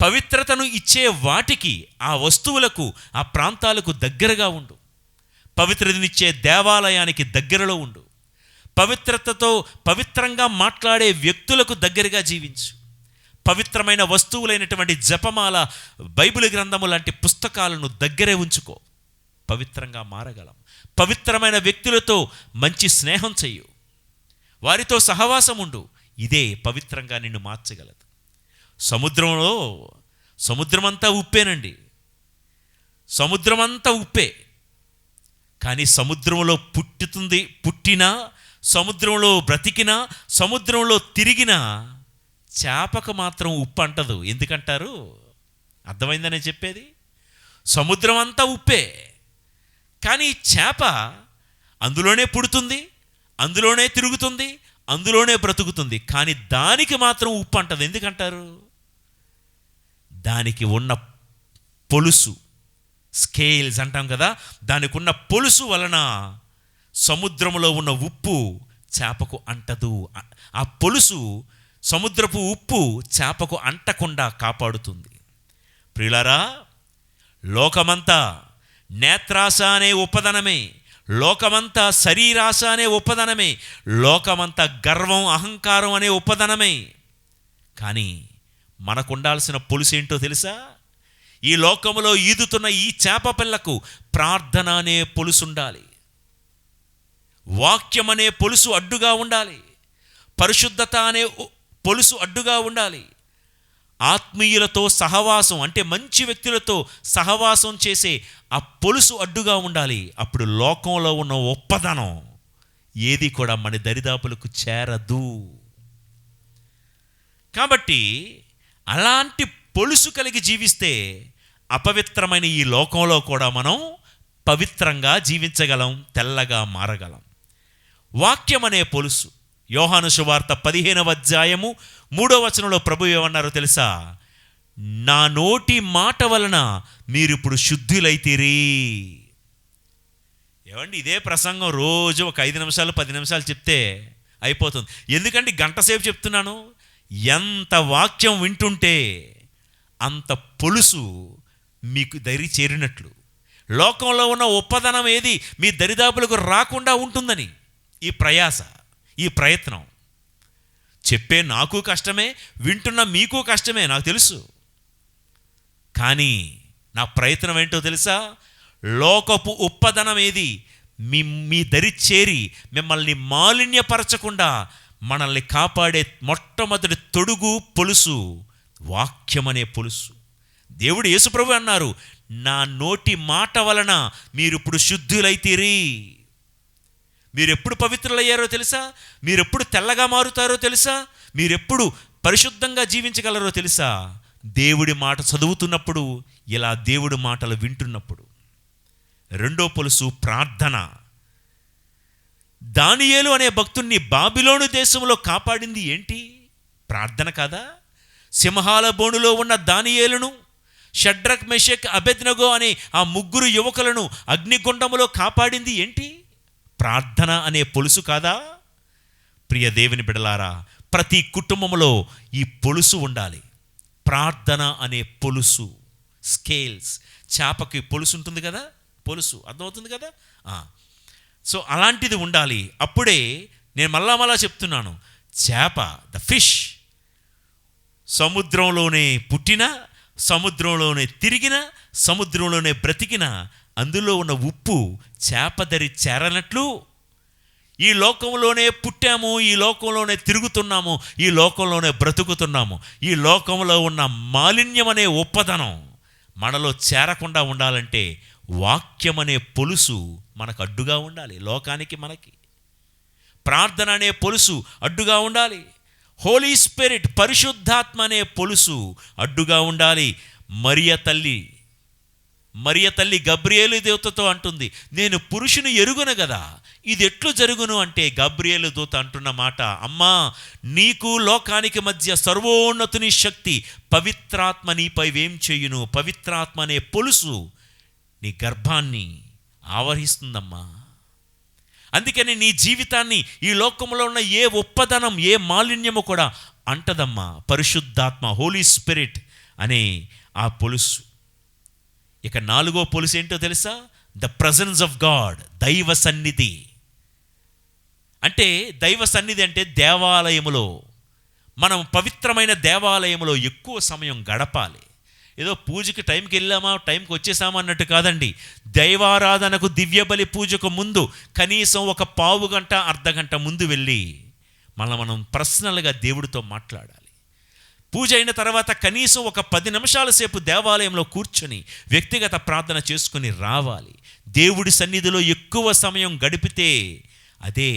పవిత్రతను ఇచ్చే వాటికి, ఆ వస్తువులకు, ఆ ప్రాంతాలకు దగ్గరగా ఉండు. పవిత్రతనిచ్చే దేవాలయానికి దగ్గరలో ఉండు. పవిత్రతతో పవిత్రంగా మాట్లాడే వ్యక్తులకు దగ్గరగా జీవించు. పవిత్రమైన వస్తువులైనటువంటి జపమాల, బైబిల్ గ్రంథము లాంటి పుస్తకాలను దగ్గరే ఉంచుకో. పవిత్రంగా మారగలం. పవిత్రమైన వ్యక్తులతో మంచి స్నేహం చెయ్యు, వారితో సహవాసం ఉండు. ఇదే పవిత్రంగా నిన్ను మార్చగలదు. సముద్రమంతా ఉప్పేనండి, సముద్రమంతా ఉప్పే. కానీ సముద్రంలో పుట్టినా, సముద్రంలో బ్రతికినా, సముద్రంలో తిరిగినా చేపకు మాత్రం ఉప్పు అంటదు. ఎందుకంటారు? అర్థమైందనే చెప్పేది. సముద్రం అంతా ఉప్పే, కానీ చేప అందులోనే పుడుతుంది, అందులోనే తిరుగుతుంది, అందులోనే బ్రతుకుతుంది. కానీ దానికి మాత్రం ఉప్పు అంటదు. ఎందుకంటారు? దానికి ఉన్న పొలుసు, స్కేల్స్ అంటాం కదా, దానికి ఉన్న పొలుసు వలన సముద్రంలో ఉన్న ఉప్పు చేపకు అంటదు. ఆ పొలుసు, సముద్రపు ఉప్పు చేపకు అంటకుండా కాపాడుతుంది. ప్రియులారా, లోకమంతా నేత్రాశ అనే ఉపదనమే, లోకమంతా శరీరాశ అనే ఉపదనమే, లోకమంతా గర్వం, అహంకారం అనే ఉపదనమే. కానీ మనకు ఉండాల్సిన పొలుసు ఏంటో తెలుసా? ఈ లోకములో ఈదుతున్న ఈ చేప పిల్లకు ప్రార్థన అనే పొలుసు ఉండాలి. వాక్యం అనే పొలుసు అడ్డుగా ఉండాలి. పరిశుద్ధత అనే పొలుసు అడ్డుగా ఉండాలి. ఆత్మీయులతో సహవాసం, అంటే మంచి వ్యక్తులతో సహవాసం చేసే ఆ పొలుసు అడ్డుగా ఉండాలి. అప్పుడు లోకంలో ఉన్న ఒప్పదనం ఏది కూడా మన దరిదాపులకు చేరదు. కాబట్టి అలాంటి పొలుసు కలిగి జీవిస్తే అపవిత్రమైన ఈ లోకంలో కూడా మనం పవిత్రంగా జీవించగలం, తెల్లగా మారగలం. వాక్యం అనే పొలుసు. యోహాను సువార్త 15వ అధ్యాయము 3వ వచనంలో ప్రభు ఏమన్నారో తెలుసా? నా నోటి మాట వలన మీరిప్పుడు శుద్ధులైతిరి. ఏమండి, ఇదే ప్రసంగం రోజు ఒక 5 నిమిషాలు 10 నిమిషాలు చెప్తే అయిపోతుంది. ఎందుకంటే గంట సేపు చెప్తున్నాను. ఎంత వాక్యం వింటుంటే అంత పొలుసు మీకు దరి చేరినట్లు. లోకంలో ఉన్న ఒప్పదనం ఏది మీ దరిదాపులకు రాకుండా ఉంటుందని ఈ ప్రయాస, ఈ ప్రయత్నం. చెప్పే నాకు కష్టమే, వింటున్న మీకు కష్టమే, నాకు తెలుసు. కానీ నా ప్రయత్నం ఏంటో తెలుసా? లోకపు ఉప్పదనం ఏది మీ దరి చేరి మిమ్మల్ని మాలిన్యపరచకుండా మనల్ని కాపాడే మొట్టమొదటి తొడుగు పొలుసు వాక్యం అనే పొలుసు. దేవుడు యేసుప్రభు అన్నారు, నా నోటి మాట వలన మీరు ఇప్పుడు శుద్ధులైతిరి. మీరెప్పుడు పవిత్రులయ్యారో తెలుసా? మీరెప్పుడు తెల్లగా మారుతారో తెలుసా? మీరెప్పుడు పరిశుద్ధంగా జీవించగలరో తెలుసా? దేవుడి మాట చదువుతున్నప్పుడు, ఇలా దేవుడి మాటలు వింటున్నప్పుడు. రెండో పొలుసు ప్రార్థన. దానియేలు అనే భక్తుణ్ణి బాబిలోను దేశంలో కాపాడింది ఏంటి? ప్రార్థన కాదా? సింహాల బోనులో ఉన్న దానియేలును, షడ్రక్, మెషక్, అబేద్నెగో అనే ఆ 3 యువకులను అగ్నిగుండములో కాపాడింది ఏంటి? ప్రార్థన అనే పొలుసు కాదా? ప్రియ దేవుని బిడ్డలారా, ప్రతి కుటుంబంలో ఈ పొలుసు ఉండాలి. ప్రార్థన అనే పొలుసు, స్కేల్స్. చేపకి పొలుసు ఉంటుంది కదా, పొలుసు అర్థమవుతుంది కదా. సో అలాంటిది ఉండాలి. అప్పుడే నేను మళ్ళా చెప్తున్నాను, చేప, ద ఫిష్, సముద్రంలోనే పుట్టిన, సముద్రంలోనే తిరిగిన, సముద్రంలోనే బ్రతికిన, అందులో ఉన్న ఉప్పు చేపదరి చేరనట్లు ఈ లోకంలోనే పుట్టాము, ఈ లోకంలోనే తిరుగుతున్నాము, ఈ లోకంలోనే బ్రతుకుతున్నాము. ఈ లోకంలో ఉన్న మాలిన్యం అనే ఉప్పదనం మనలో చేరకుండా ఉండాలంటే వాక్యం అనే పొలుసు మనకు అడ్డుగా ఉండాలి. లోకానికి, మనకి ప్రార్థన అనే పొలుసు అడ్డుగా ఉండాలి. హోలీ స్పిరిట్, పరిశుద్ధాత్మ అనే పొలుసు అడ్డుగా ఉండాలి. మరియ తల్లి గబ్రియేలు దూతతో అంటుంది, నేను పురుషుని ఎరుగును గదా, ఇది ఎట్లు జరుగును అంటే గబ్రియేలు దూత అంటున్న మాట, అమ్మా, నీకు లోకానికి మధ్య సర్వోన్నతుని శక్తి పవిత్రాత్మ నీపై వేం చేయును. పవిత్రాత్మ అనే పొలుసు నీ గర్భాన్ని ఆవహిస్తుందమ్మా. అందుకని నీ జీవితాన్ని ఈ లోకంలో ఉన్న ఏ ఒప్పదనం, ఏ మాలిన్యము కూడా అంటదమ్మా. పరిశుద్ధాత్మ, హోలీ స్పిరిట్ అనే ఆ పొలుసు. ఇక 4వ పొలుసు ఏంటో తెలుసా? ద ప్రజెన్స్ ఆఫ్ గాడ్, దైవ సన్నిధి. అంటే దైవ సన్నిధి అంటే దేవాలయములో, మనం పవిత్రమైన దేవాలయంలో ఎక్కువ సమయం గడపాలి. ఏదో పూజకి టైంకి వెళ్ళామా, టైంకి వచ్చేసామా అన్నట్టు కాదండి. దైవారాధనకు, దివ్యబలి పూజకు ముందు కనీసం ఒక పావు గంట, అర్ధగంట ముందు వెళ్ళి మనం పర్సనల్గా దేవుడితో మాట్లాడాలి. పూజ అయిన తర్వాత కనీసం ఒక 10 నిమిషాల సేపు దేవాలయంలో కూర్చొని వ్యక్తిగత ప్రార్థన చేసుకుని రావాలి. దేవుడి సన్నిధిలో ఎక్కువ సమయం గడిపితే అదే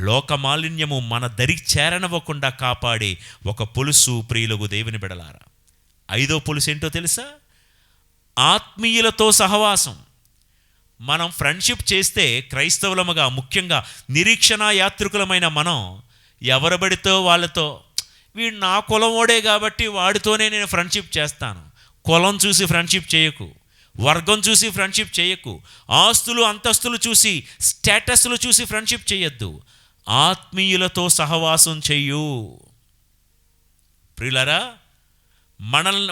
లోకమాలిన్యము మన దరికి చేరనివ్వకుండా కాపాడే ఒక పొలుసు. ప్రియులకు దేవుని బిడలారా, 5వ పొలుసు ఏంటో తెలుసా? ఆత్మీయులతో సహవాసం. మనం ఫ్రెండ్షిప్ చేస్తే క్రైస్తవులముగా, ముఖ్యంగా నిరీక్షణ యాత్రికులమైన మనం ఎవరబడితో వాళ్ళతో, వీడు నా కులమోడే కాబట్టి వాడితోనే నేను ఫ్రెండ్షిప్ చేస్తాను. కులం చూసి ఫ్రెండ్షిప్ చేయకు, వర్గం చూసి ఫ్రెండ్షిప్ చేయకు, ఆస్తులు అంతస్తులు చూసి, స్టేటస్లు చూసి ఫ్రెండ్షిప్ చేయొద్దు. ఆత్మీయులతో సహవాసం చెయ్యు. ప్రియులారా,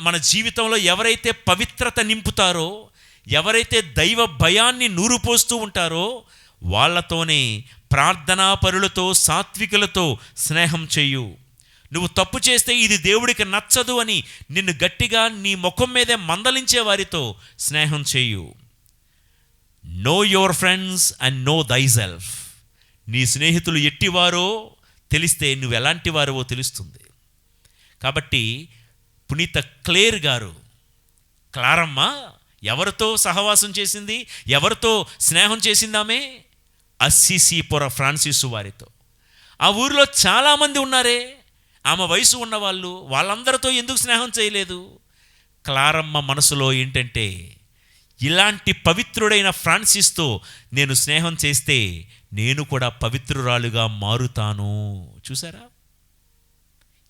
మన జీవితంలో ఎవరైతే పవిత్రత నింపుతారో, ఎవరైతే దైవ భయాన్ని నూరుపోస్తూ ఉంటారో వాళ్ళతోనే, ప్రార్థనా పరులతో, సాత్వికులతో స్నేహం చెయ్యు. నువ్వు తప్పు చేస్తే ఇది దేవుడికి నచ్చదు అని నిన్ను గట్టిగా నీ ముఖం మీదే మందలించే వారితో స్నేహం చేయు. Know your friends and know thyself. నీ స్నేహితులు ఎట్టివారో తెలిస్తే నువ్వు ఎలాంటి వారో తెలుస్తుంది. కాబట్టి పునీత క్లారమ్మ ఎవరితో సహవాసం చేసింది, ఎవరితో స్నేహం చేసిందామే? అస్సిసిపుర ఫ్రాన్సిసు వారితో. ఆ ఊరిలో చాలామంది ఉన్నారే, ఆమె వయసు ఉన్నవాళ్ళు, వాళ్ళందరితో ఎందుకు స్నేహం చేయలేదు? క్లారమ్మ మనసులో ఏంటంటే, ఇలాంటి పవిత్రుడైన ఫ్రాన్సిస్తో నేను స్నేహం చేస్తే నేను కూడా పవిత్రురాలుగా మారుతాను. చూసారా,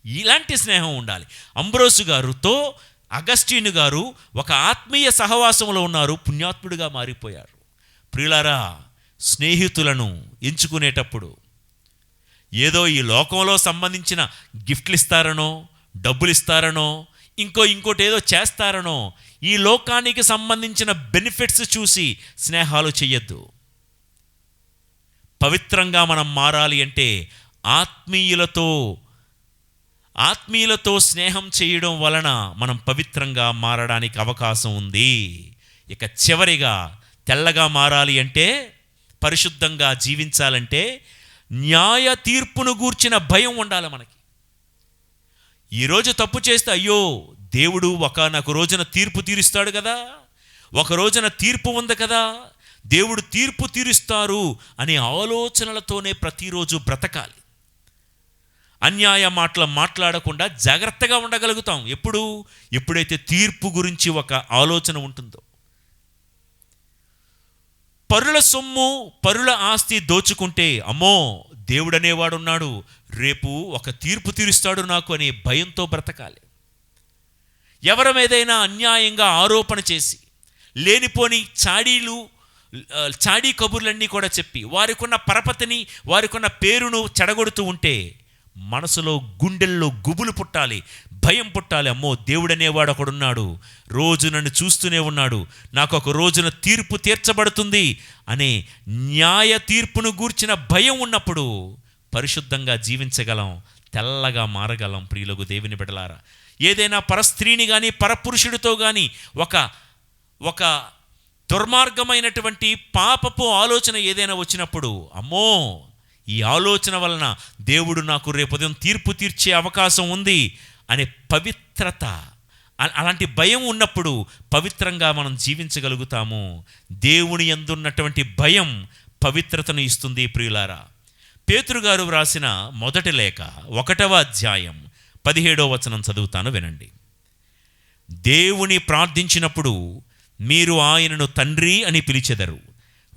ఇలాంటి స్నేహం ఉండాలి. అంబ్రోసు గారితో అగస్టిన్ గారు ఒక ఆత్మీయ సహవాసంలో ఉన్నారు, పుణ్యాత్ముడిగా మారిపోయారు. ప్రియులారా, స్నేహితులను ఎంచుకునేటప్పుడు ఏదో ఈ లోకంలో సంబంధించిన గిఫ్ట్లు ఇస్తారనో, డబ్బులు ఇస్తారనో, ఇంకోటి ఏదో చేస్తారనో, ఈ లోకానికి సంబంధించిన బెనిఫిట్స్ చూసి స్నేహాలు చెయ్యొద్దు. పవిత్రంగా మనం మారాలి అంటే ఆత్మీయులతో స్నేహం చేయడం వలన మనం పవిత్రంగా మారడానికి అవకాశం ఉంది. ఇక చివరిగా, తెల్లగా మారాలి అంటే, పరిశుద్ధంగా జీవించాలంటే న్యాయ తీర్పును గూర్చిన భయం ఉండాలి మనకి. ఈరోజు తప్పు చేస్తే అయ్యో దేవుడు ఒకనొక రోజున తీర్పు తీరుస్తాడు కదా, ఒక రోజున తీర్పు ఉంది కదా, దేవుడు తీర్పు తీరుస్తారు అనే ఆలోచనలతోనే ప్రతిరోజు బ్రతకాలి. అన్యాయ మాటలు మాట్లాడకుండా జాగ్రత్తగా ఉండగలుగుతాం ఎప్పుడైతే తీర్పు గురించి ఒక ఆలోచన ఉంటుందో. పరుల సొమ్ము, పరుల ఆస్తి దోచుకుంటే అమ్మో దేవుడనేవాడున్నాడు, రేపు ఒక తీర్పు తీరుస్తాడు నాకు అనే భయంతో బ్రతకాలి. ఎవరి మీదైనా అన్యాయంగా ఆరోపణ చేసి లేనిపోని చాడీ కబుర్లన్నీ కూడా చెప్పి వారికున్న పరపతిని, వారికున్న పేరును చెడగొడుతూ ఉంటే మనసులో, గుండెల్లో గుబులు పుట్టాలి, భయం పుట్టాలి. అమ్మో దేవుడనేవాడు ఒకడున్నాడు, రోజు నన్ను చూస్తూనే ఉన్నాడు, నాకు ఒక రోజున తీర్పు తీర్చబడుతుంది అనే న్యాయ తీర్పును గూర్చిన భయం ఉన్నప్పుడు పరిశుద్ధంగా జీవించగలం, తెల్లగా మారగలం. ప్రియులకు దేవుని బిడ్డలారా, ఏదైనా పరస్త్రీని కానీ పరపురుషుడితో కానీ ఒక దుర్మార్గమైనటువంటి పాపపు ఆలోచన ఏదైనా వచ్చినప్పుడు, అమ్మో ఈ ఆలోచన వలన దేవుడు నాకు రేపు ఉదయం తీర్పు తీర్చే అవకాశం ఉంది అనే పవిత్రత, అలాంటి భయం ఉన్నప్పుడు పవిత్రంగా మనం జీవించగలుగుతాము. దేవుని యందున్నటువంటి భయం పవిత్రతను ఇస్తుంది. ప్రియులారా, పేతురుగారు వ్రాసిన మొదటి లేఖ 1వ అధ్యాయం 17వ వచనం చదువుతాను, వినండి. దేవుని ప్రార్థించినప్పుడు మీరు ఆయనను తండ్రి అని పిలిచెదరు.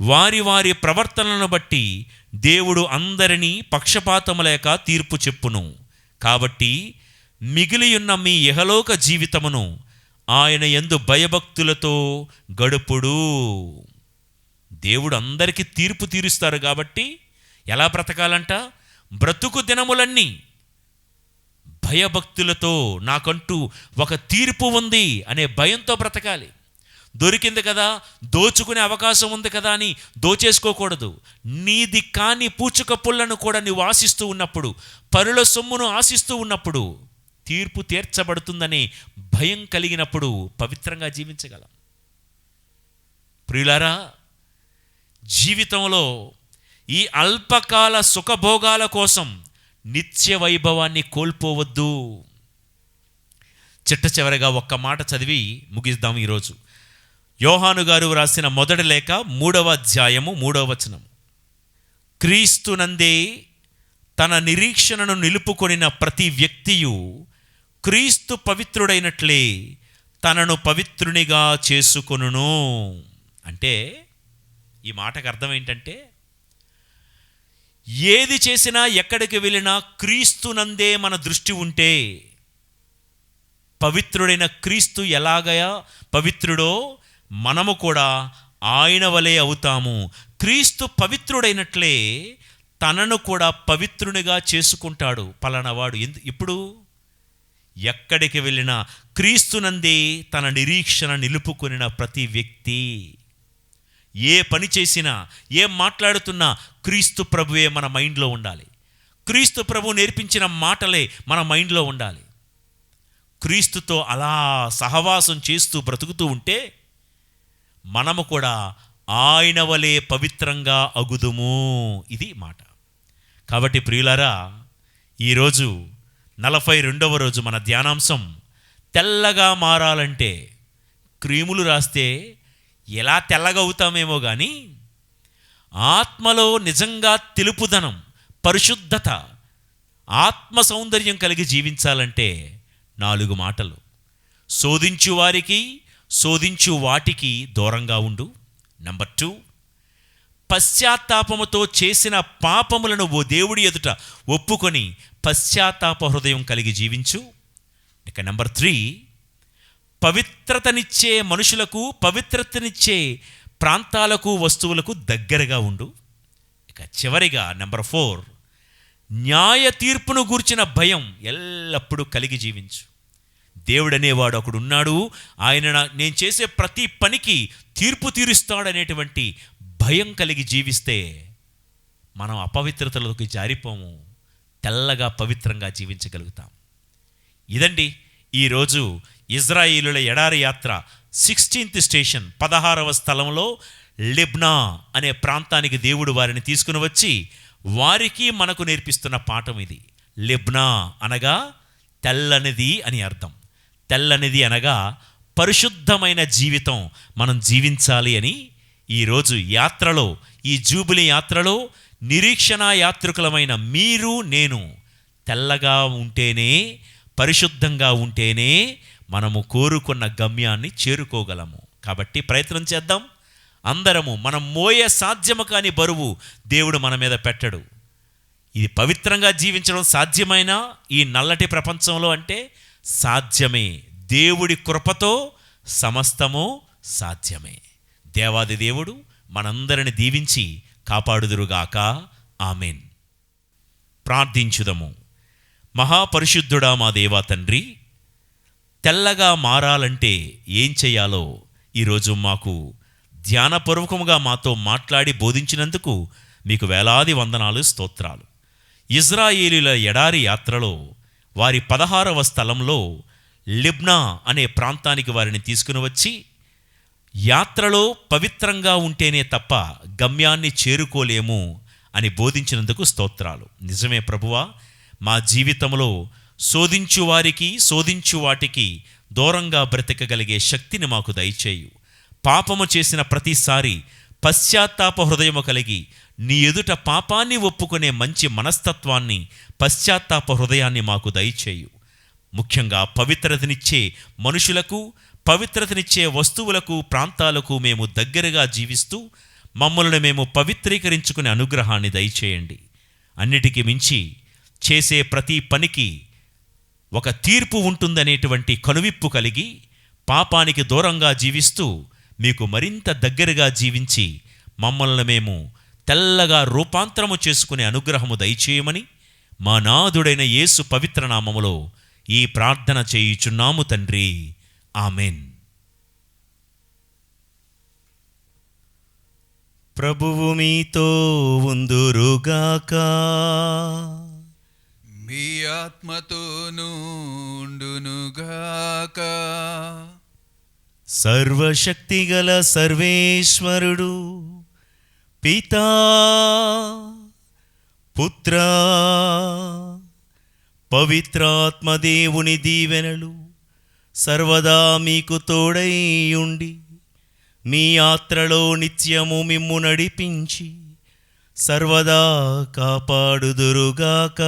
వారి వారి ప్రవర్తనలను బట్టి దేవుడు అందరినీ పక్షపాతము లేక తీర్పు చెప్పును. కాబట్టి మిగిలియున్న మీ ఇహలోక జీవితమును ఆయన యందు భయభక్తులతో గడుపుడు. దేవుడు అందరికీ తీర్పు తీరుస్తారు కాబట్టి ఎలా బ్రతకాలంట? బ్రతుకు దినములన్నీ భయభక్తులతో, నాకంటూ ఒక తీర్పు ఉంది అనే భయంతో బ్రతకాలి. దొరికింది కదా, దోచుకునే అవకాశం ఉంది కదా అని దోచేసుకోకూడదు. నీది కాని పూచుక పుల్లను కూడా నీవు ఆశిస్తూ ఉన్నప్పుడు, పరుల సొమ్మును ఆశిస్తూ ఉన్నప్పుడు, తీర్పు తీర్చబడుతుందనే భయం కలిగినప్పుడు పవిత్రంగా జీవించగలం. ప్రియులారా, జీవితంలో ఈ అల్పకాల సుఖభోగాల కోసం నిత్య వైభవాన్ని కోల్పోవద్దు. చిట్ట చివరిగా ఒక్క మాట చదివి ముగిద్దాం ఈరోజు. యోహాను గారు వ్రాసిన మొదటి లేఖ 3వ అధ్యాయము 3వ వచనం. క్రీస్తునందే తన నిరీక్షణను నిలుపుకొనిన ప్రతి వ్యక్తియు క్రీస్తు పవిత్రుడైనట్లే తనను పవిత్రునిగా చేసుకొనును. అంటే ఈ మాటకు అర్థం ఏంటంటే, ఏది చేసినా ఎక్కడికి వెళ్ళినా క్రీస్తునందే మన దృష్టి ఉంటే, పవిత్రుడైన క్రీస్తు ఎలాగయా పవిత్రుడో మనము కూడా ఆయన వలె అవుతాము. క్రీస్తు పవిత్రుడైనట్లే తనను కూడా పవిత్రునిగా చేసుకుంటాడు పలానావాడు. ఇప్పుడు ఎక్కడికి వెళ్ళినా క్రీస్తునందే తన నిరీక్షణ నిలుపుకొనిన ప్రతి వ్యక్తి, ఏ పని చేసినా, ఏం మాట్లాడుతున్నా క్రీస్తు ప్రభువే మన మైండ్లో ఉండాలి. క్రీస్తు ప్రభు నేర్పించిన మాటలే మన మైండ్లో ఉండాలి. క్రీస్తుతో అలా సహవాసం చేస్తూ బ్రతుకుతూ ఉంటే మనము కూడా ఆయన వలె పవిత్రంగా అగుదుము. ఇది మాట. కాబట్టి ప్రియులారా, ఈరోజు 42వ రోజు మన ధ్యానాంశం తెల్లగా మారాలంటే క్రీములు రాస్తే ఎలా తెల్లగా అవుతామేమో కానీ, ఆత్మలో నిజంగా తెలుపుదనం, పరిశుద్ధత, ఆత్మ సౌందర్యం కలిగి జీవించాలంటే 4 మాటలు. శోధించు వారికి, శోధించు వాటికి దూరంగా ఉండు. నంబర్ 2, పశ్చాత్తాపముతో చేసిన పాపములను ఓ దేవుడి ఎదుట ఒప్పుకొని పశ్చాత్తాప హృదయం కలిగి జీవించు. ఇక నంబర్ 3, పవిత్రతనిచ్చే మనుషులకు, పవిత్రతనిచ్చే ప్రాంతాలకు, వస్తువులకు దగ్గరగా ఉండు. ఇక చివరిగా నంబర్ 4, న్యాయ తీర్పును గూర్చిన భయం ఎల్లప్పుడూ కలిగి జీవించు. దేవుడనేవాడు ఒకడున్నాడు, ఆయన నేను చేసే ప్రతి పనికి తీర్పు తీరుస్తాడనేటువంటి భయం కలిగి జీవిస్తే మనం అపవిత్రతలోకి జారిపోము, తెల్లగా పవిత్రంగా జీవించగలుగుతాం. ఇదండి ఈరోజు ఇజ్రాయేలుల ఎడారి యాత్ర 16th స్టేషన్, 16వ స్థలంలో లిబ్నా అనే ప్రాంతానికి దేవుడు వారిని తీసుకుని వచ్చి వారికి మనకు నేర్పిస్తున్న పాఠం ఇది. లిబ్నా అనగా తెల్లనిది అని అర్థం. తెల్లనిది అనగా పరిశుద్ధమైన జీవితం మనం జీవించాలి అని ఈరోజు యాత్రలో, ఈ జూబిలీ యాత్రలో నిరీక్షణ యాత్రికులమైన మీరు నేను తెల్లగా ఉంటేనే, పరిశుద్ధంగా ఉంటేనే మనము కోరుకున్న గమ్యాన్ని చేరుకోగలము. కాబట్టి ప్రయత్నం చేద్దాం అందరము. మనం మోయే సాధ్యము కాని బరువు దేవుడు మన మీద పెట్టడు. ఇది పవిత్రంగా జీవించడం సాధ్యమైనా ఈ నల్లటి ప్రపంచంలో అంటే సాధ్యమే. దేవుడి కృపతో సమస్తము సాధ్యమే. దేవాది దేవుడు మనందరిని దీవించి కాపాడుదురుగాక. ఆమెన్. ప్రార్థించుదము. మహాపరిశుద్ధుడా మా దేవా తండ్రి, తెల్లగా మారాలంటే ఏం చేయాలో ఈరోజు మాకు ధ్యానపూర్వకముగా మాతో మాట్లాడి బోధించినందుకు మీకు వేలాది వందనాలు, స్తోత్రాలు. ఇజ్రాయేలీల ఎడారి యాత్రలో వారి 16వ స్థలంలో లిబ్నా అనే ప్రాంతానికి వారిని తీసుకుని వచ్చి, యాత్రలో పవిత్రంగా ఉంటేనే తప్ప గమ్యాన్ని చేరుకోలేము అని బోధించినందుకు స్తోత్రాలు. నిజమే ప్రభువా, మా జీవితంలో శోధించు వారికి, శోధించు వాటికి దూరంగా బ్రతకగలిగే శక్తిని మాకు దయచేయు. పాపము చేసిన ప్రతిసారి పశ్చాత్తాప హృదయము కలిగి నీ ఎదుట పాపాన్ని ఒప్పుకునే మంచి మనస్తత్వాన్ని, పశ్చాత్తాప హృదయాన్ని మాకు దయచేయు. ముఖ్యంగా పవిత్రతనిచ్చే మనుషులకు, పవిత్రతనిచ్చే వస్తువులకు, ప్రాంతాలకు మేము దగ్గరగా జీవిస్తూ మమ్మల్ని మేము పవిత్రీకరించుకునే అనుగ్రహాన్ని దయచేయండి. అన్నిటికీ మించి చేసే ప్రతి పనికి ఒక తీర్పు ఉంటుందనేటువంటి కనువిప్పు కలిగి పాపానికి దూరంగా జీవిస్తూ మీకు మరింత దగ్గరగా జీవించి మమ్మల్ని మేము తెల్లగా రూపాంతరము చేసుకునే అనుగ్రహము దయచేయమని మా నాథుడైన యేసు పవిత్ర నామములో ఈ ప్రార్థన చేయుచున్నాము తండ్రి. ఆమెన్. ప్రభువు మీతో ఉందురుగాక. మీ ఆత్మతోనూ ఉండునుగాక. సర్వశక్తిగల సర్వేశ్వరుడు పితా, పుత్ర, పవిత్రాత్మదేవుని దీవెనలు సర్వదా మీకు తోడై ఉండి మీ యాత్రలో నిత్యము మిమ్ము నడిపించి సర్వదా కాపాడుదురుగాక.